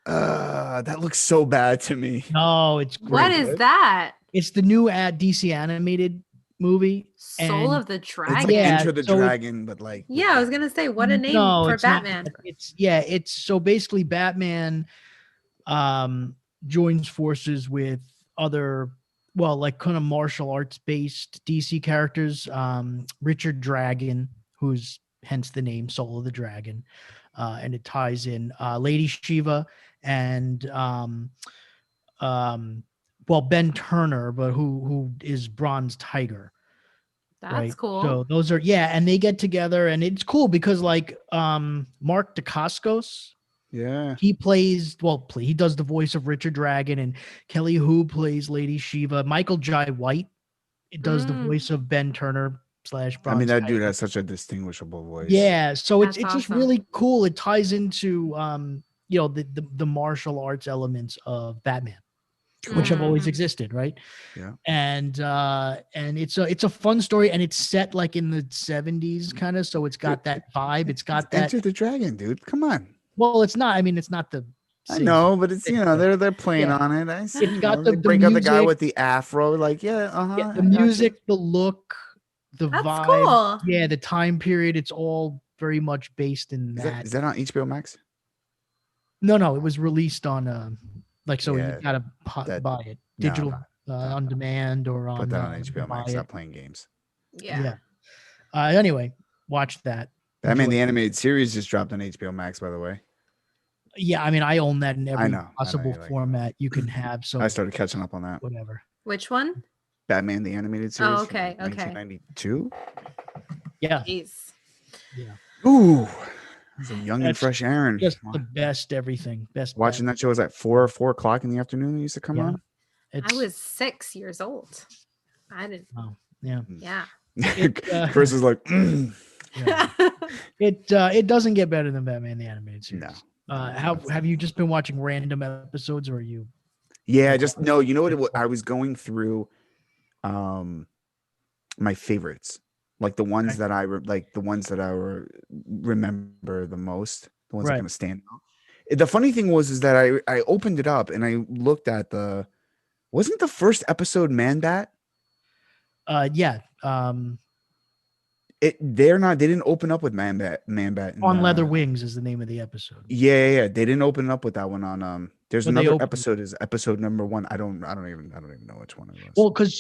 That looks so bad to me. No, it's great. What is that? It's the new DC animated movie. Soul of the Dragon. It's like Enter the Dragon, but like I was gonna say, what a name for Batman. It's so basically Batman joins forces with other like kind of martial arts based DC characters. Richard Dragon, who's hence the name Soul of the Dragon, and it ties in Lady Shiva and Ben Turner, but who is Bronze Tiger. That's right? cool. So those are and they get together, and it's cool because like Mark Dacascos, he plays he does the voice of Richard Dragon, and Kelly Hu plays Lady Shiva. Michael Jai White does the voice of Ben Turner / Bronze that Tiger. dude has such a distinguishable voice. Yeah, so That's it's just awesome. really cool. It ties into the martial arts elements of Batman, which have always existed, right? Yeah. And it's a fun story, and it's set like in the 70s kind of, so it's got that vibe. It's got that Enter the Dragon, dude. Come on. Well, it's not. I mean, it's not the. I know, but it's they're playing on it. I see. It's got they the break out the guy music. with the afro, like the music, the look, the That's vibe. cool. Yeah, the time period. It's all very much based in that. Is that on HBO Max? No, it was released on you gotta buy it digital on demand or on. Put that on HBO Max. Stop playing games. Yeah. Anyway, watch that. Batman the Animated Series just dropped on HBO Max, by the way. Yeah, I mean, I own that in every possible like format you can have. So I started catching up on that. Whatever. Which one? Batman the Animated Series. Oh, okay. From 1992. Yeah. Jeez. Yeah. Ooh, that's a young and fresh Aaron. Just the best everything. Best. Watching that show was at 4 o'clock in the afternoon. It used to come on. I was 6 years old. I didn't. Oh, yeah. Yeah. Chris is like. It doesn't get better than Batman the Animated Series. No. Have you just been watching random episodes, or are you? Yeah, just no. You know what? I was going through, my favorites, like the ones that I remember the most, the ones that kind of stand out. The funny thing is that I opened it up and I looked at wasn't the first episode Man Bat? Yeah. They didn't open up with Man Bat. On Leather Wings is the name of the episode. Yeah. They didn't open up with that one on there's another episode is episode number 1. I don't even know which one it was. Well, because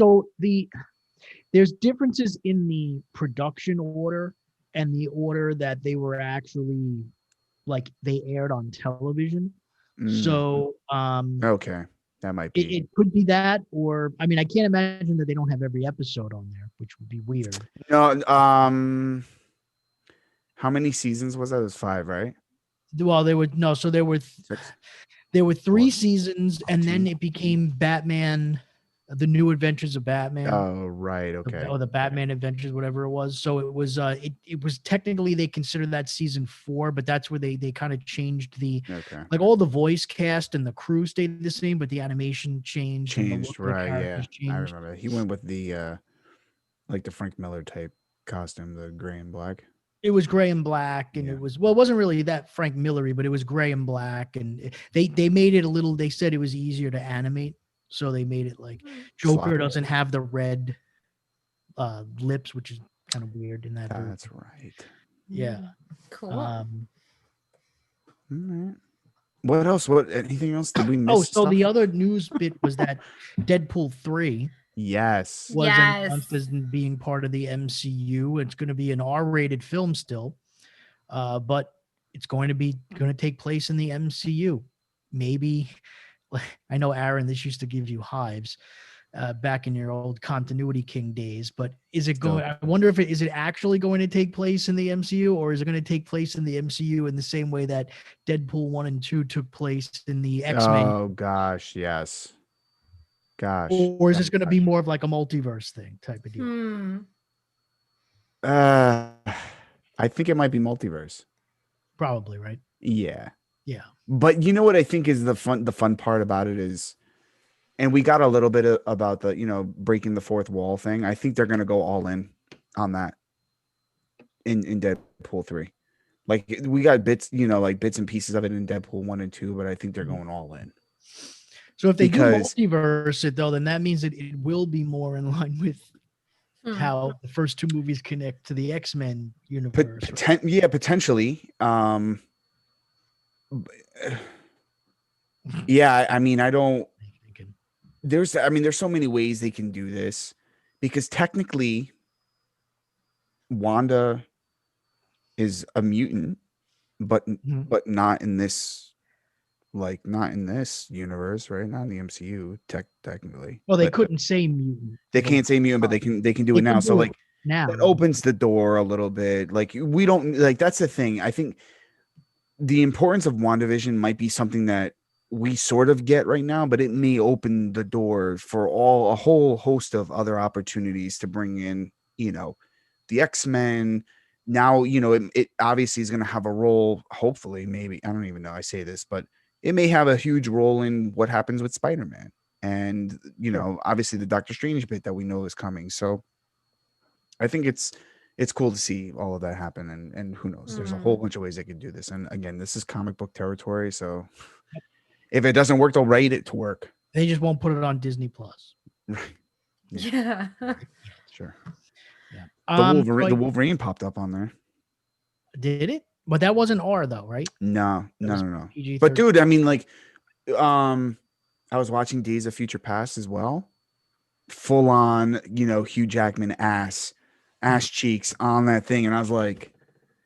there's differences in the production order and the order that they were actually they aired on television. So okay. That might be. It could be that, or I mean, I can't imagine that they don't have every episode on there, which would be weird. No, how many seasons was that? It was 5, right? Well, there were 3 seasons, and then it became Batman, The New Adventures of Batman. Oh, right, okay. Or the Batman Adventures, whatever it was. So it was it was technically, they considered that season 4, but that's where they kind of changed all the voice cast and the crew stayed the same, but the animation changed. Right, yeah. I remember. He went with the the Frank Miller type costume, the gray and black. It was gray and black, and it wasn't really that Frank Millery, but it was gray and black, and they made it a little. They said it was easier to animate, so they made it like Joker doesn't have the red lips, which is kind of weird in that. That's right. Yeah. Cool. All right. What else? Anything else? Did we miss? Oh, so the other news bit was that Deadpool 3. Yes. Was announced as being part of the MCU. It's going to be an R-rated film still, but it's going to take place in the MCU. Maybe, I know, Aaron, this used to give you hives back in your old Continuity King days, but is it going? I wonder if is it actually going to take place in the MCU, or is it going to take place in the MCU in the same way that Deadpool 1 and 2 took place in the X-Men? Oh gosh, yes. Gosh. Or is this going to be more of like a multiverse thing type of deal? I think it might be multiverse. Probably, right? Yeah. Yeah. But you know what I think is the fun part about it is, and we got a little bit about the, breaking the fourth wall thing. I think they're going to go all in on that in Deadpool 3. Like we got bits, bits and pieces of it in Deadpool 1 and 2, but I think they're going all in. So if they do multiverse it, though, then that means that it will be more in line with how the first 2 movies connect to the X-Men universe. Yeah, potentially. Yeah, I mean, there's so many ways they can do this, because technically Wanda is a mutant, but not in this Like not in this universe, right? Not in the MCU, technically. Well, they But couldn't say mutant. they can't say mutant, but they can do They it now. can So do it like now. that opens the door a little bit. Like we don't like that's the thing. I think the importance of WandaVision might be something that we sort of get right now, but it may open the door for a whole host of other opportunities to bring in, the X-Men. Now, it obviously is going to have a role, hopefully, maybe, I don't even know I say this, but it may have a huge role in what happens with Spider-Man. And, obviously the Doctor Strange bit that we know is coming. So I think it's cool to see all of that happen, and who knows, there's a whole bunch of ways they could do this. And again, this is comic book territory, so if it doesn't work, they'll write it to work. They just won't put it on Disney Plus. Right. Yeah. Sure. Yeah. The Wolverine popped up on there. Did it? But that wasn't R though, right? No. PG-13. But dude, I mean, like, I was watching Days of Future Past as well. Full on, Hugh Jackman ass cheeks on that thing, and I was like,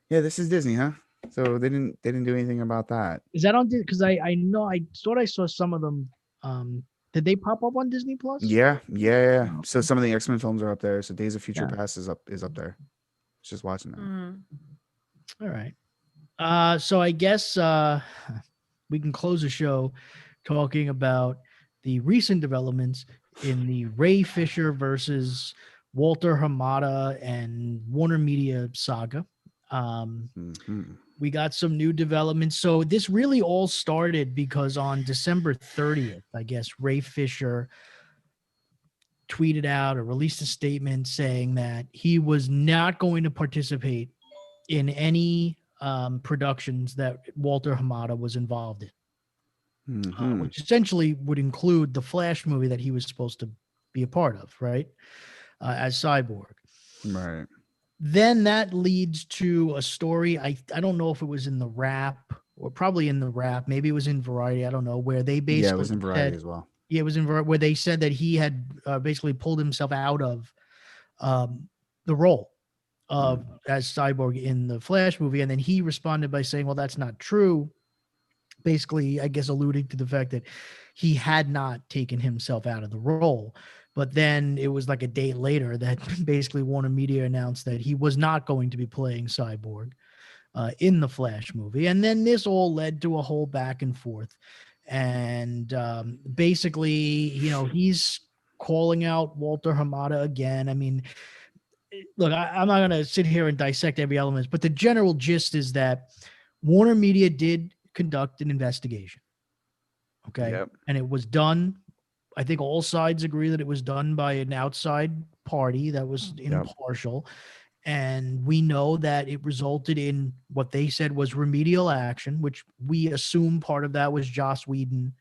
yeah, this is Disney, huh? So they didn't do anything about that. Is that on? Because I know I thought I saw some of them. Did they pop up on Disney Plus? Yeah. So some of the X-Men films are up there. So Days of Future Past is up there. Just watching that. All right. So I guess we can close the show talking about the recent developments in the Ray Fisher versus Walter Hamada and Warner Media saga. We got some new developments. So this really all started because on December 30th, I guess, Ray Fisher tweeted out or released a statement saying that he was not going to participate in any productions that Walter Hamada was involved in, which essentially would include the Flash movie that he was supposed to be a part of, right? As Cyborg. Right. Then that leads to a story. I don't know if it was in the Wrap or probably in the Wrap. Maybe it was in Variety. I don't know, where they basically it was in Variety as well. Yeah, it was in Variety, where they said that he had basically pulled himself out of the role of as Cyborg in the Flash movie. And then he responded by saying, well, that's not true. Basically, I guess alluding to the fact that he had not taken himself out of the role. But then it was like a day later that basically Warner Media announced that he was not going to be playing Cyborg in the Flash movie. And then this all led to a whole back and forth. And basically, he's calling out Walter Hamada again. I mean, look, I'm not going to sit here and dissect every element, but the general gist is that Warner Media did conduct an investigation. Okay. Yep. And it was done. I think all sides agree that it was done by an outside party that was impartial. And we know that it resulted in what they said was remedial action, which we assume part of that was Joss Whedon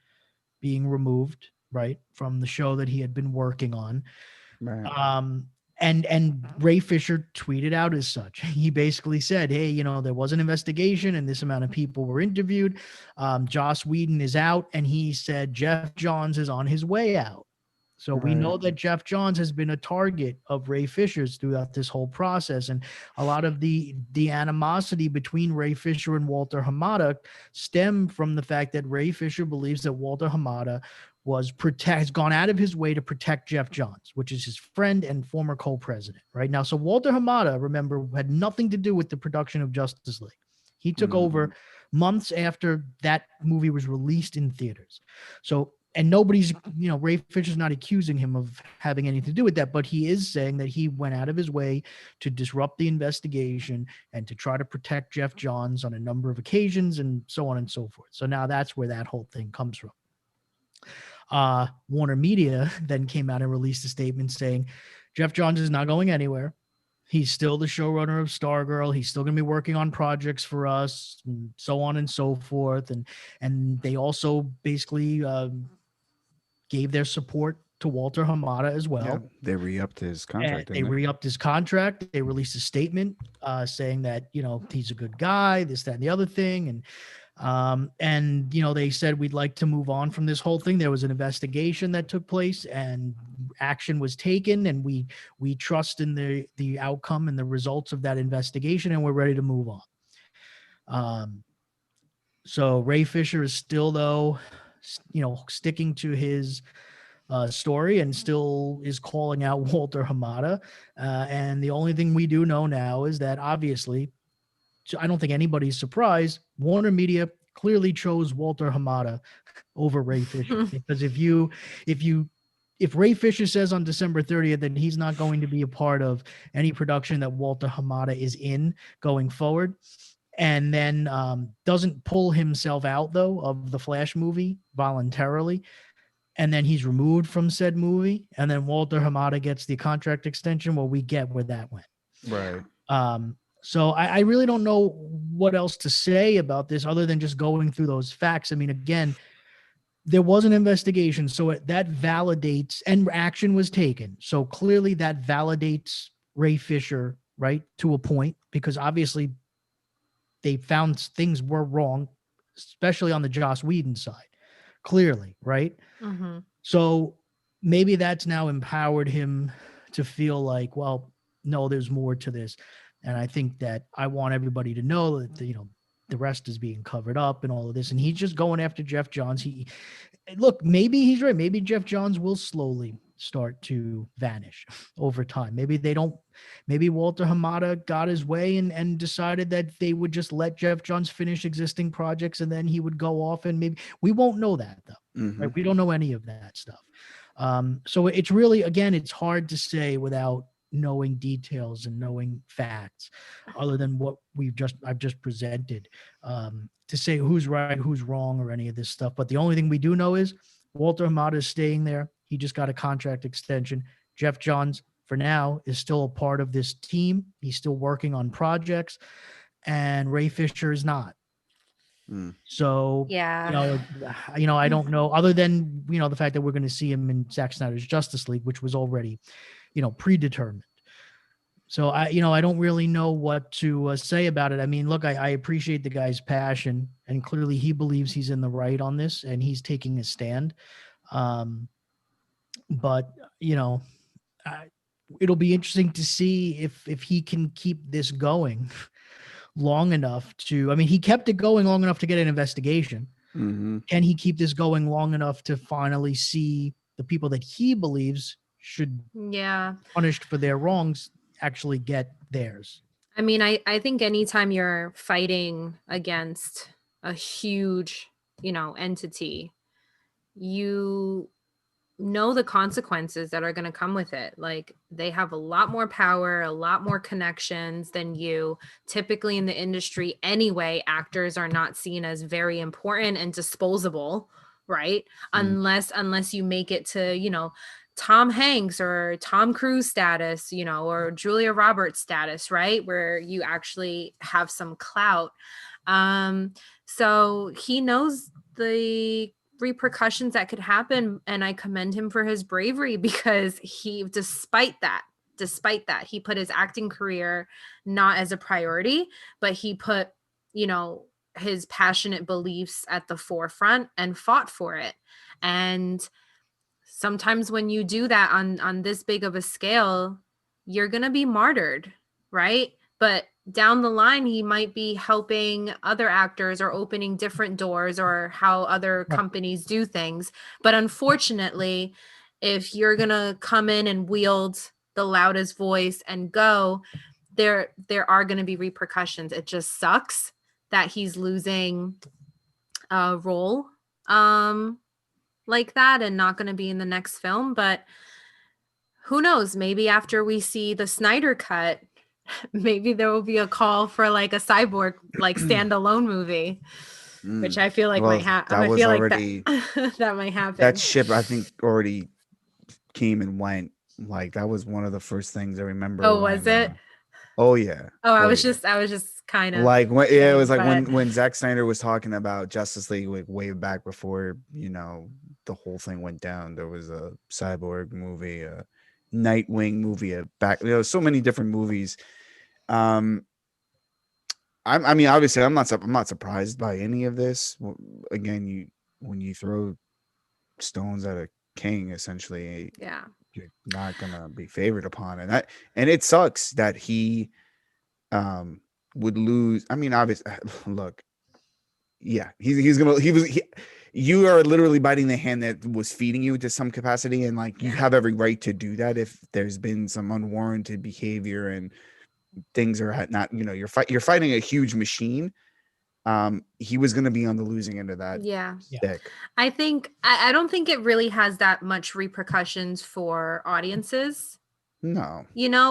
being removed, right, from the show that he had been working on. Right. And Ray Fisher tweeted out as such. He basically said, hey, there was an investigation and this amount of people were interviewed. Joss Whedon is out. And he said Jeff Johns is on his way out. So we know that Jeff Johns has been a target of Ray Fisher's throughout this whole process. And a lot of the animosity between Ray Fisher and Walter Hamada stem from the fact that Ray Fisher believes that Walter Hamada has gone out of his way to protect Jeff Johns, which is his friend and former co-president, right? Now, so Walter Hamada, remember, had nothing to do with the production of Justice League. He took over months after that movie was released in theaters. So, and nobody's, Ray Fisher's not accusing him of having anything to do with that, but he is saying that he went out of his way to disrupt the investigation and to try to protect Jeff Johns on a number of occasions and so on and so forth. So now that's where that whole thing comes from. Warner Media then came out and released a statement saying Jeff Johns is not going anywhere. He's still the showrunner of Stargirl. He's still going to be working on projects for us and so on and so forth. And they also basically gave their support to Walter Hamada as well. Yeah, they re-upped his contract. They re-upped his contract. They released a statement saying that, he's a good guy, this, that, and the other thing. And they said, we'd like to move on from this whole thing. There was an investigation that took place and action was taken. And we trust in the outcome and the results of that investigation. And we're ready to move on. So Ray Fisher is still, though, sticking to his story and still is calling out Walter Hamada. And the only thing we do know now is that obviously, I don't think anybody's surprised, Warner Media clearly chose Walter Hamada over Ray Fisher. Because if Ray Fisher says on December 30th that he's not going to be a part of any production that Walter Hamada is in going forward, and then doesn't pull himself out, though, of the Flash movie voluntarily, and then he's removed from said movie, and then Walter Hamada gets the contract extension, well, we get where that went. Right. So I really don't know what else to say about this other than just going through those facts. I mean, again, there was an investigation, so that validates, and action was taken. So clearly that validates Ray Fisher, right, to a point, because obviously they found things were wrong, especially on the Joss Whedon side, clearly, right? Mm-hmm. So maybe that's now empowered him to feel like, well, no, there's more to this. And I think that I want everybody to know that, the rest is being covered up and all of this. And he's just going after Jeff Johns. Look, maybe he's right. Maybe Jeff Johns will slowly start to vanish over time. Maybe Walter Hamada got his way and decided that they would just let Jeff Johns finish existing projects and then he would go off, and maybe we won't know that, though. Mm-hmm. Right? We don't know any of that stuff. So it's really, again, it's hard to say without knowing details and knowing facts other than what I've just presented, to say who's right, who's wrong, or any of this stuff. But the only thing we do know is Walter Hamada is staying there. He just got a contract extension. Jeff Johns, for now, is still a part of this team. He's still working on projects, and Ray Fisher is not. So, yeah, I don't know, other than, the fact that we're going to see him in Zack Snyder's Justice League, which was already, predetermined. So I don't really know what to say about it. I mean, look, I appreciate the guy's passion, and clearly he believes he's in the right on this and he's taking a stand. But it'll be interesting to see if he can keep this going long enough to, he kept it going long enough to get an investigation. Mm-hmm. Can he keep this going long enough to finally see the people that he believes should punished for their wrongs actually get theirs? I mean, I think anytime you're fighting against a huge, entity, you know the consequences that are going to come with it. Like, they have a lot more power, a lot more connections than you. Typically in the industry anyway, actors are not seen as very important and disposable, right? Unless you make it to, Tom Hanks or Tom Cruise status, or Julia Roberts status, right? Where you actually have some clout. So he knows the repercussions that could happen, and I commend him for his bravery, because despite that, he put his acting career not as a priority, but he put, his passionate beliefs at the forefront and fought for it. And sometimes when you do that on this big of a scale, you're going to be martyred, right? But down the line, he might be helping other actors or opening different doors, or how other companies do things. But unfortunately, if you're going to come in and wield the loudest voice and go, there are going to be repercussions. It just sucks that he's losing a role like that and not going to be in the next film. But who knows? Maybe after we see the Snyder cut, maybe there will be a call for like a Cyborg standalone movie, which I feel like might happen. I feel already, like that might happen. That ship, I think, already came and went. Like, that was one of the first things I remember. Oh, was it? Oh yeah. I was just kind of like, when it was like when Zack Snyder was talking about Justice League, like way back before, the whole thing went down. There was a Cyborg movie, a Nightwing movie, so many different movies. I mean, obviously, I'm not surprised by any of this. Again, when you throw stones at a king, essentially, you're not gonna be favored upon, and it sucks that he would lose. I mean, obviously, look, Yeah, you are literally biting the hand that was feeding you to some capacity, and like you have every right to do that if there's been some unwarranted behavior and things are not, you're fighting a huge machine. He was going to be on the losing end of that. Yeah. Stick. I think I don't think it really has that much repercussions for audiences. No.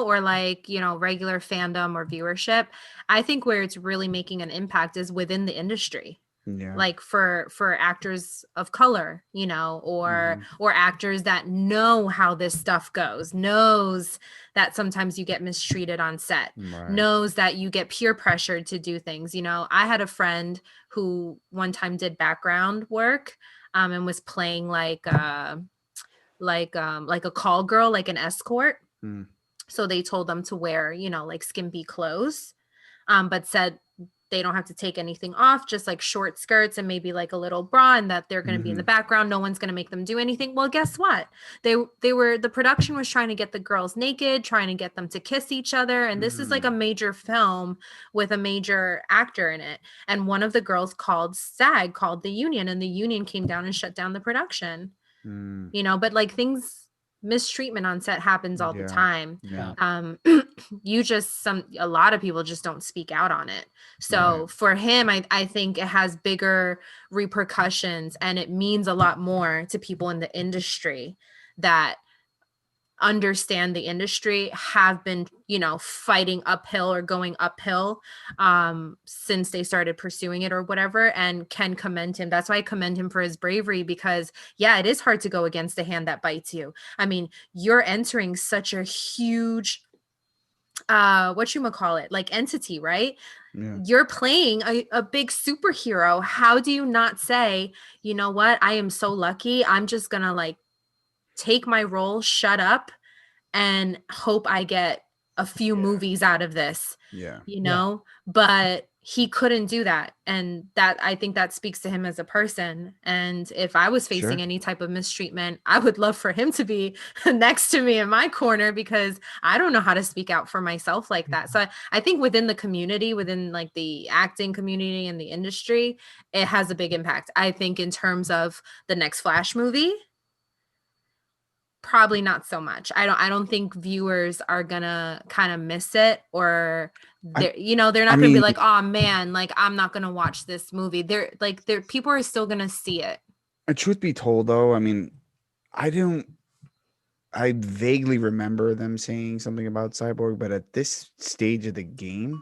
Or like, regular fandom or viewership. I think where it's really making an impact is within the industry. Yeah. Like for actors of color, or actors that know how this stuff goes, knows that sometimes you get mistreated on set, knows that you get peer pressured to do things. I had a friend who one time did background work and was playing like a call girl, like an escort. So they told them to wear, like skimpy clothes, but said they don't have to take anything off, just like short skirts and maybe like a little bra, and that they're going to be in the background. No one's going to make them do anything. Well, guess what? The production was trying to get the girls naked, trying to get them to kiss each other. And this is like a major film with a major actor in it. And one of the girls called the union, and the union came down and shut down the production, but like mistreatment on set happens all the time. A lot of people just don't speak out on it. So for him, I think it has bigger repercussions, and it means a lot more to people in the industry that understand the industry, have been fighting uphill or going uphill since they started pursuing it or whatever, and can commend him. That's why I commend him for his bravery, because it is hard to go against the hand that bites you. I mean, you're entering such a huge entity, right? You're playing a big superhero. How do you not say, you know what, I am so lucky, I'm just gonna like take my role, shut up, and hope I get a few movies out of this, but he couldn't do that. And that, I think that speaks to him as a person. And if I was facing any type of mistreatment, I would love for him to be next to me in my corner, because I don't know how to speak out for myself like that. So I think within the community, within like the acting community and the industry, it has a big impact. I think in terms of the next Flash movie, probably not so much. I don't think viewers are gonna kind of miss it, or they're not gonna be like, oh man, like I'm not gonna watch this movie. They're people are still gonna see it. Truth be told, though, I mean, I vaguely remember them saying something about Cyborg, but at this stage of the game,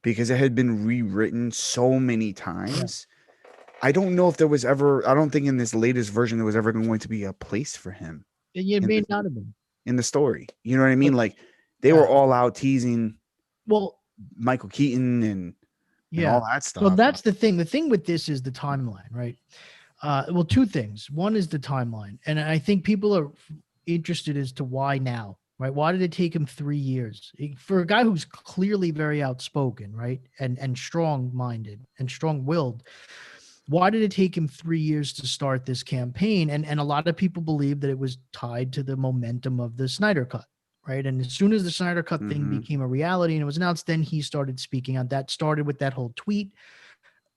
because it had been rewritten so many times, I don't know if there was ever, I don't think in this latest version there was ever going to be a place for him. It may not have been in the story. You know what I mean? Like they were all out teasing Michael Keaton and all that stuff. So that's the thing. The thing with this is the timeline, right? Two things. One is the timeline. And I think people are interested as to why now, right? Why did it take him 3 years? For a guy who's clearly very outspoken, right? And strong-minded and strong-willed, why did it take him 3 years to start this campaign? And a lot of people believe that it was tied to the momentum of the Snyder Cut, right? And as soon as the Snyder Cut thing became a reality and it was announced, then he started speaking on that. Started with that whole tweet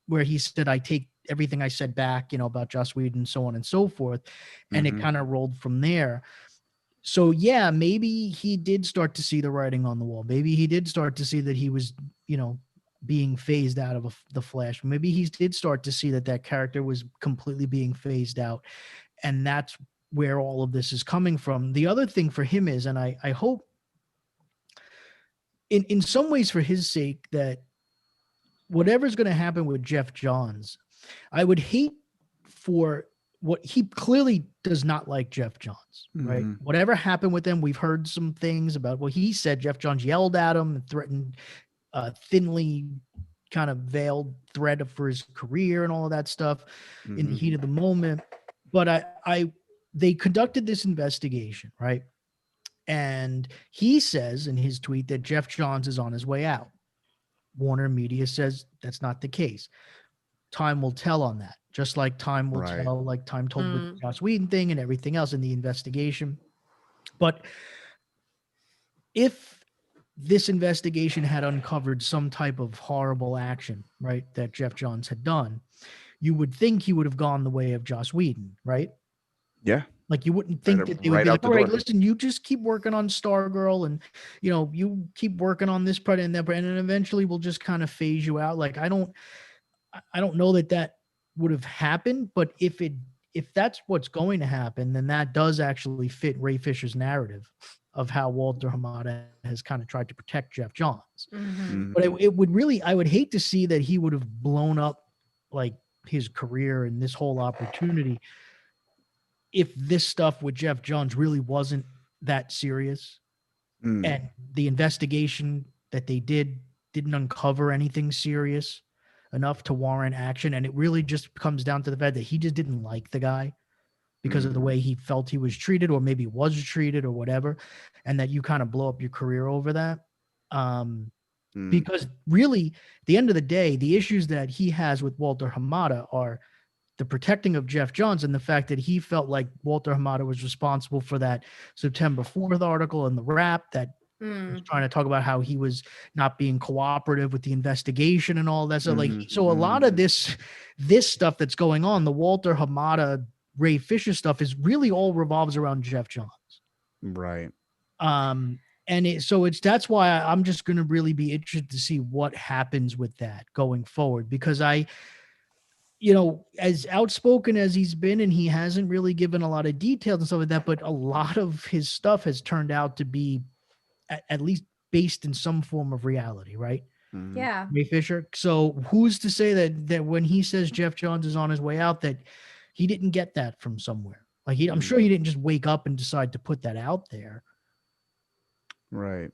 where he said, I take everything I said back, about Joss Whedon, so on and so forth. And it kind of rolled from there. So yeah, maybe he did start to see the writing on the wall. Maybe he did start to see that he was, being phased out of the Flash. Maybe he did start to see that character was completely being phased out. And that's where all of this is coming from. The other thing for him is, and I hope in some ways for his sake, that whatever's going to happen with Jeff Johns, I would hate for what he clearly does not like Jeff Johns, right? Whatever happened with them, we've heard some things about what he said. Jeff Johns yelled at him and threatened thinly kind of veiled threat for his career and all of that stuff in the heat of the moment. But they conducted this investigation, right? And he says in his tweet that Jeff Johns is on his way out. Warner Media says that's not the case. Time will tell on that, just like time will tell, like time told with the Joss Whedon thing and everything else in the investigation. But if this investigation had uncovered some type of horrible action, right, that Jeff Johns had done, you would think he would have gone the way of Joss Whedon, right? Yeah. Like you wouldn't think that they would be like, all right, listen, you just keep working on Stargirl and, you keep working on this part and that part, and then eventually we'll just kind of phase you out. Like, I don't know that would have happened, but if that's what's going to happen, then that does actually fit Ray Fisher's narrative of how Walter Hamada has kind of tried to protect Jeff Johns. Mm-hmm. But it would really, I would hate to see that he would have blown up like his career and this whole opportunity if this stuff with Jeff Johns really wasn't that serious and the investigation that they didn't uncover anything serious enough to warrant action. And it really just comes down to the fact that he just didn't like the guy because of the way he felt he was treated, or maybe was treated or whatever. And that you kind of blow up your career over that. Because really, at the end of the day, the issues that he has with Walter Hamada are the protecting of Jeff Johns and the fact that he felt like Walter Hamada was responsible for that September 4th article and the rap that was trying to talk about how he was not being cooperative with the investigation and all that. So so a lot of this stuff that's going on, the Walter Hamada, Ray Fisher stuff, is really all revolves around Jeff Johns. Right. That's why I'm just going to really be interested to see what happens with that going forward, because as outspoken as he's been, and he hasn't really given a lot of details and stuff like that, but a lot of his stuff has turned out to be at least based in some form of reality, right? Yeah. Ray Fisher. So who's to say that when he says Jeff Johns is on his way out, that he didn't get that from somewhere? Like I'm sure he didn't just wake up and decide to put that out there. Right.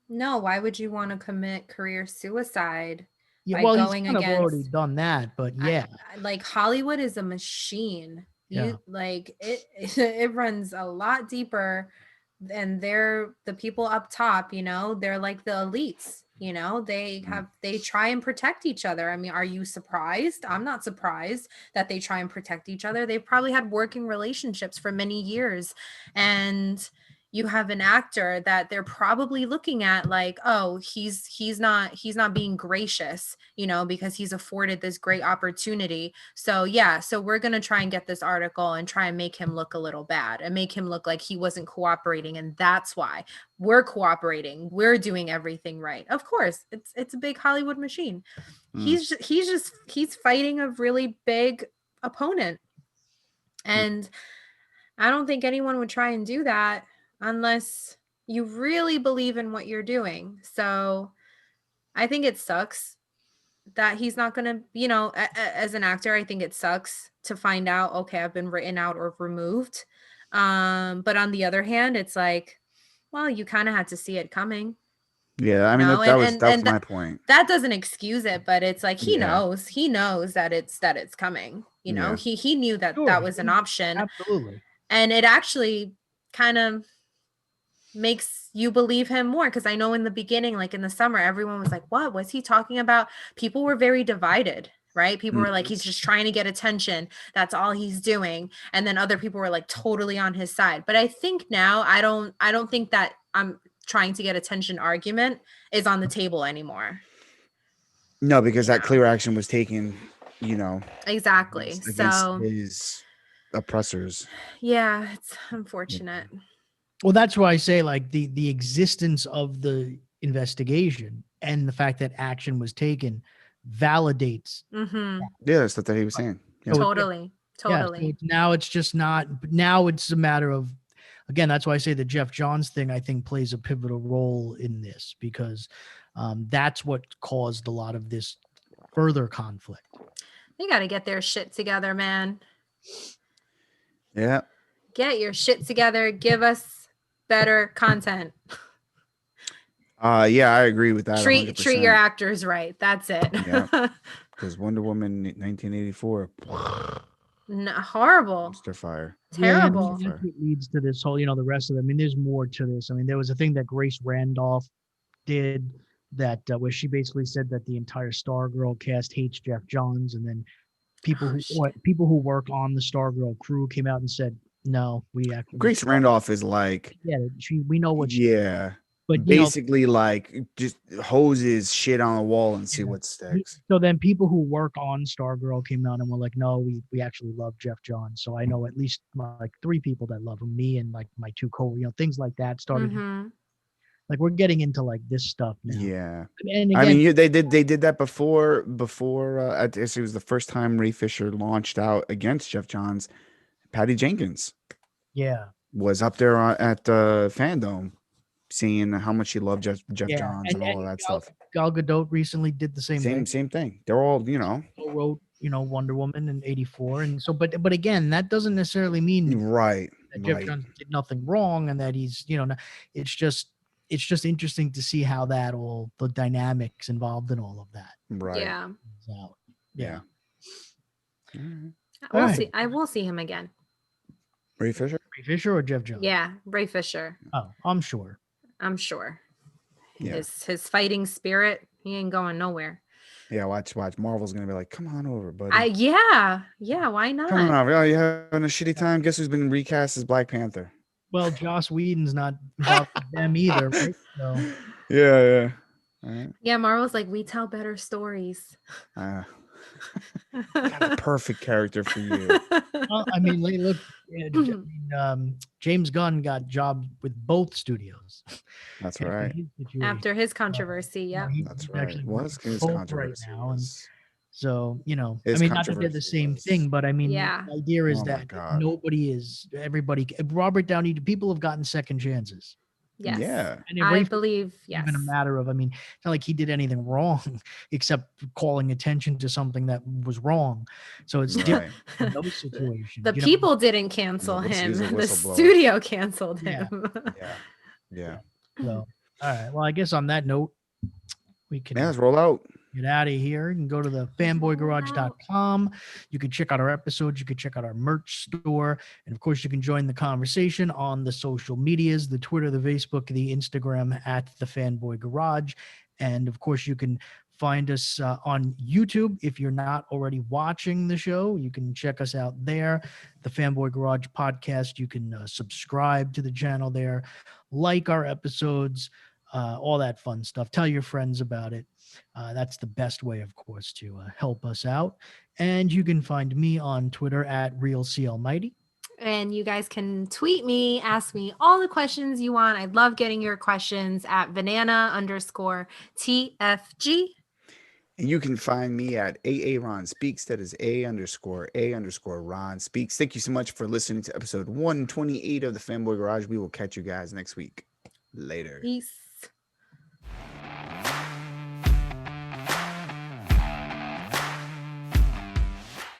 No, why would you want to commit career suicide? Yeah, well, he's kind of already done that, but yeah. Like Hollywood is a machine. It runs a lot deeper, and they're the people up top, they're like the elites, they try and protect each other. I mean, are you surprised? I'm not surprised that they try and protect each other. They've probably had working relationships for many years, and you have an actor that they're probably looking at like, oh, he's not being gracious, because he's afforded this great opportunity. So we're going to try and get this article and try and make him look a little bad and make him look like he wasn't cooperating. And that's why we're cooperating. We're doing everything right. Of course, it's a big Hollywood machine. He's fighting a really big opponent. And I don't think anyone would try and do that unless you really believe in what you're doing. So I think it sucks that he's not going to, as an actor, I think it sucks to find out, okay, I've been written out or removed. But on the other hand, it's like, well, you kind of had to see it coming. Yeah. I mean, that was my point. That doesn't excuse it, but it's like, he knows that it's coming, he knew that that was an option. Absolutely. And it actually kind of makes you believe him more, because I know in the beginning, like in the summer, everyone was like, what was he talking about? People were very divided, right? People were like, he's just trying to get attention, that's all he's doing. And then other people were like totally on his side. But I think now I don't think that I'm trying to get attention argument is on the table anymore. No, because that clear action was taken, exactly against his oppressors. Yeah, it's unfortunate. Well, that's why I say, like, the existence of the investigation and the fact that action was taken validates. Mm-hmm. Yeah, that's what he was saying. Yeah. Totally. Yeah, so now it's just not. Now it's a matter of, again, that's why I say the Jeff Johns thing, I think, plays a pivotal role in this, because that's what caused a lot of this further conflict. They got to get their shit together, man. Yeah. Get your shit together. Give us better content. Yeah, I agree with that. Treat your actors right. That's it. Yeah. Because Wonder Woman 1984. Horrible. Dumpster fire. Terrible. Yeah, it leads to this whole, the rest of it. I mean, there's more to this. I mean, there was a thing that Grace Randolph did that where she basically said that the entire Stargirl cast hates Jeff Johns, and then people who work on the Stargirl crew came out and said, no, we actually. Grace Randolph is like. Yeah, we know what. Yeah. but basically like just hoses shit on the wall and see what sticks. So then people who work on Stargirl came out and were like, no, we actually love Jeff Johns. So I know at least like 3 people that love him, me and like my 2 things like that started. Like we're getting into like this stuff now. Yeah. And again, I mean, they did that before I guess it was the first time Ray Fisher launched out against Jeff Johns. Patty Jenkins was up there at the Fandom seeing how much she loved Jeff Johns and all of that stuff. Gal Gadot recently did the same thing. Same thing. They're all, wrote, Wonder Woman in 84. And so, but again, that doesn't necessarily mean that Jeff Johns did nothing wrong and that he's, it's just interesting to see how the dynamics involved in all of that. Right. Yeah. I will see him again. Ray Fisher? Ray Fisher or Jeff Johns? Yeah, Ray Fisher. Oh, I'm sure. Yeah. His fighting spirit, he ain't going nowhere. Yeah, watch. Marvel's gonna be like, come on over, buddy. Yeah, why not? Come on over. Oh, you having a shitty time? Guess who's been recast as Black Panther? Well, Joss Whedon's not involved with them either, right? So. Yeah. All right. Yeah, Marvel's like, we tell better stories. Got a perfect character for you. Well, I mean, look, James Gunn got jobs with both studios. That's right. After his controversy, That's right. Was his controversy right now, and so not that they're the same thing, but I mean, the idea is that everybody. Robert Downey, people have gotten second chances. Yes. Yeah. And I believe, even a matter of, it's not like he did anything wrong except calling attention to something that was wrong. So it's different in those situations. The people didn't cancel him. The studio canceled him. Yeah. So, all right. Well, I guess on that note, we can let's roll out. Get out of here. You can go to the fanboygarage.com. You can check out our episodes. You can check out our merch store. And of course, you can join the conversation on the social medias, the Twitter, the Facebook, the Instagram at the Fanboy Garage. And of course, you can find us on YouTube. If you're not already watching the show, you can check us out there. The Fanboy Garage podcast. You can subscribe to the channel there, like our episodes, all that fun stuff. Tell your friends about it. That's the best way, of course, to help us out. And you can find me on Twitter at RealCAlmighty. And you guys can tweet me, ask me all the questions you want. I love getting your questions at Vanana_TFG. And you can find me at @Ron Speaks. That is _Ron Speaks. Thank you so much for listening to episode 128 of the Fanboy Garage. We will catch you guys next week. Later. Peace.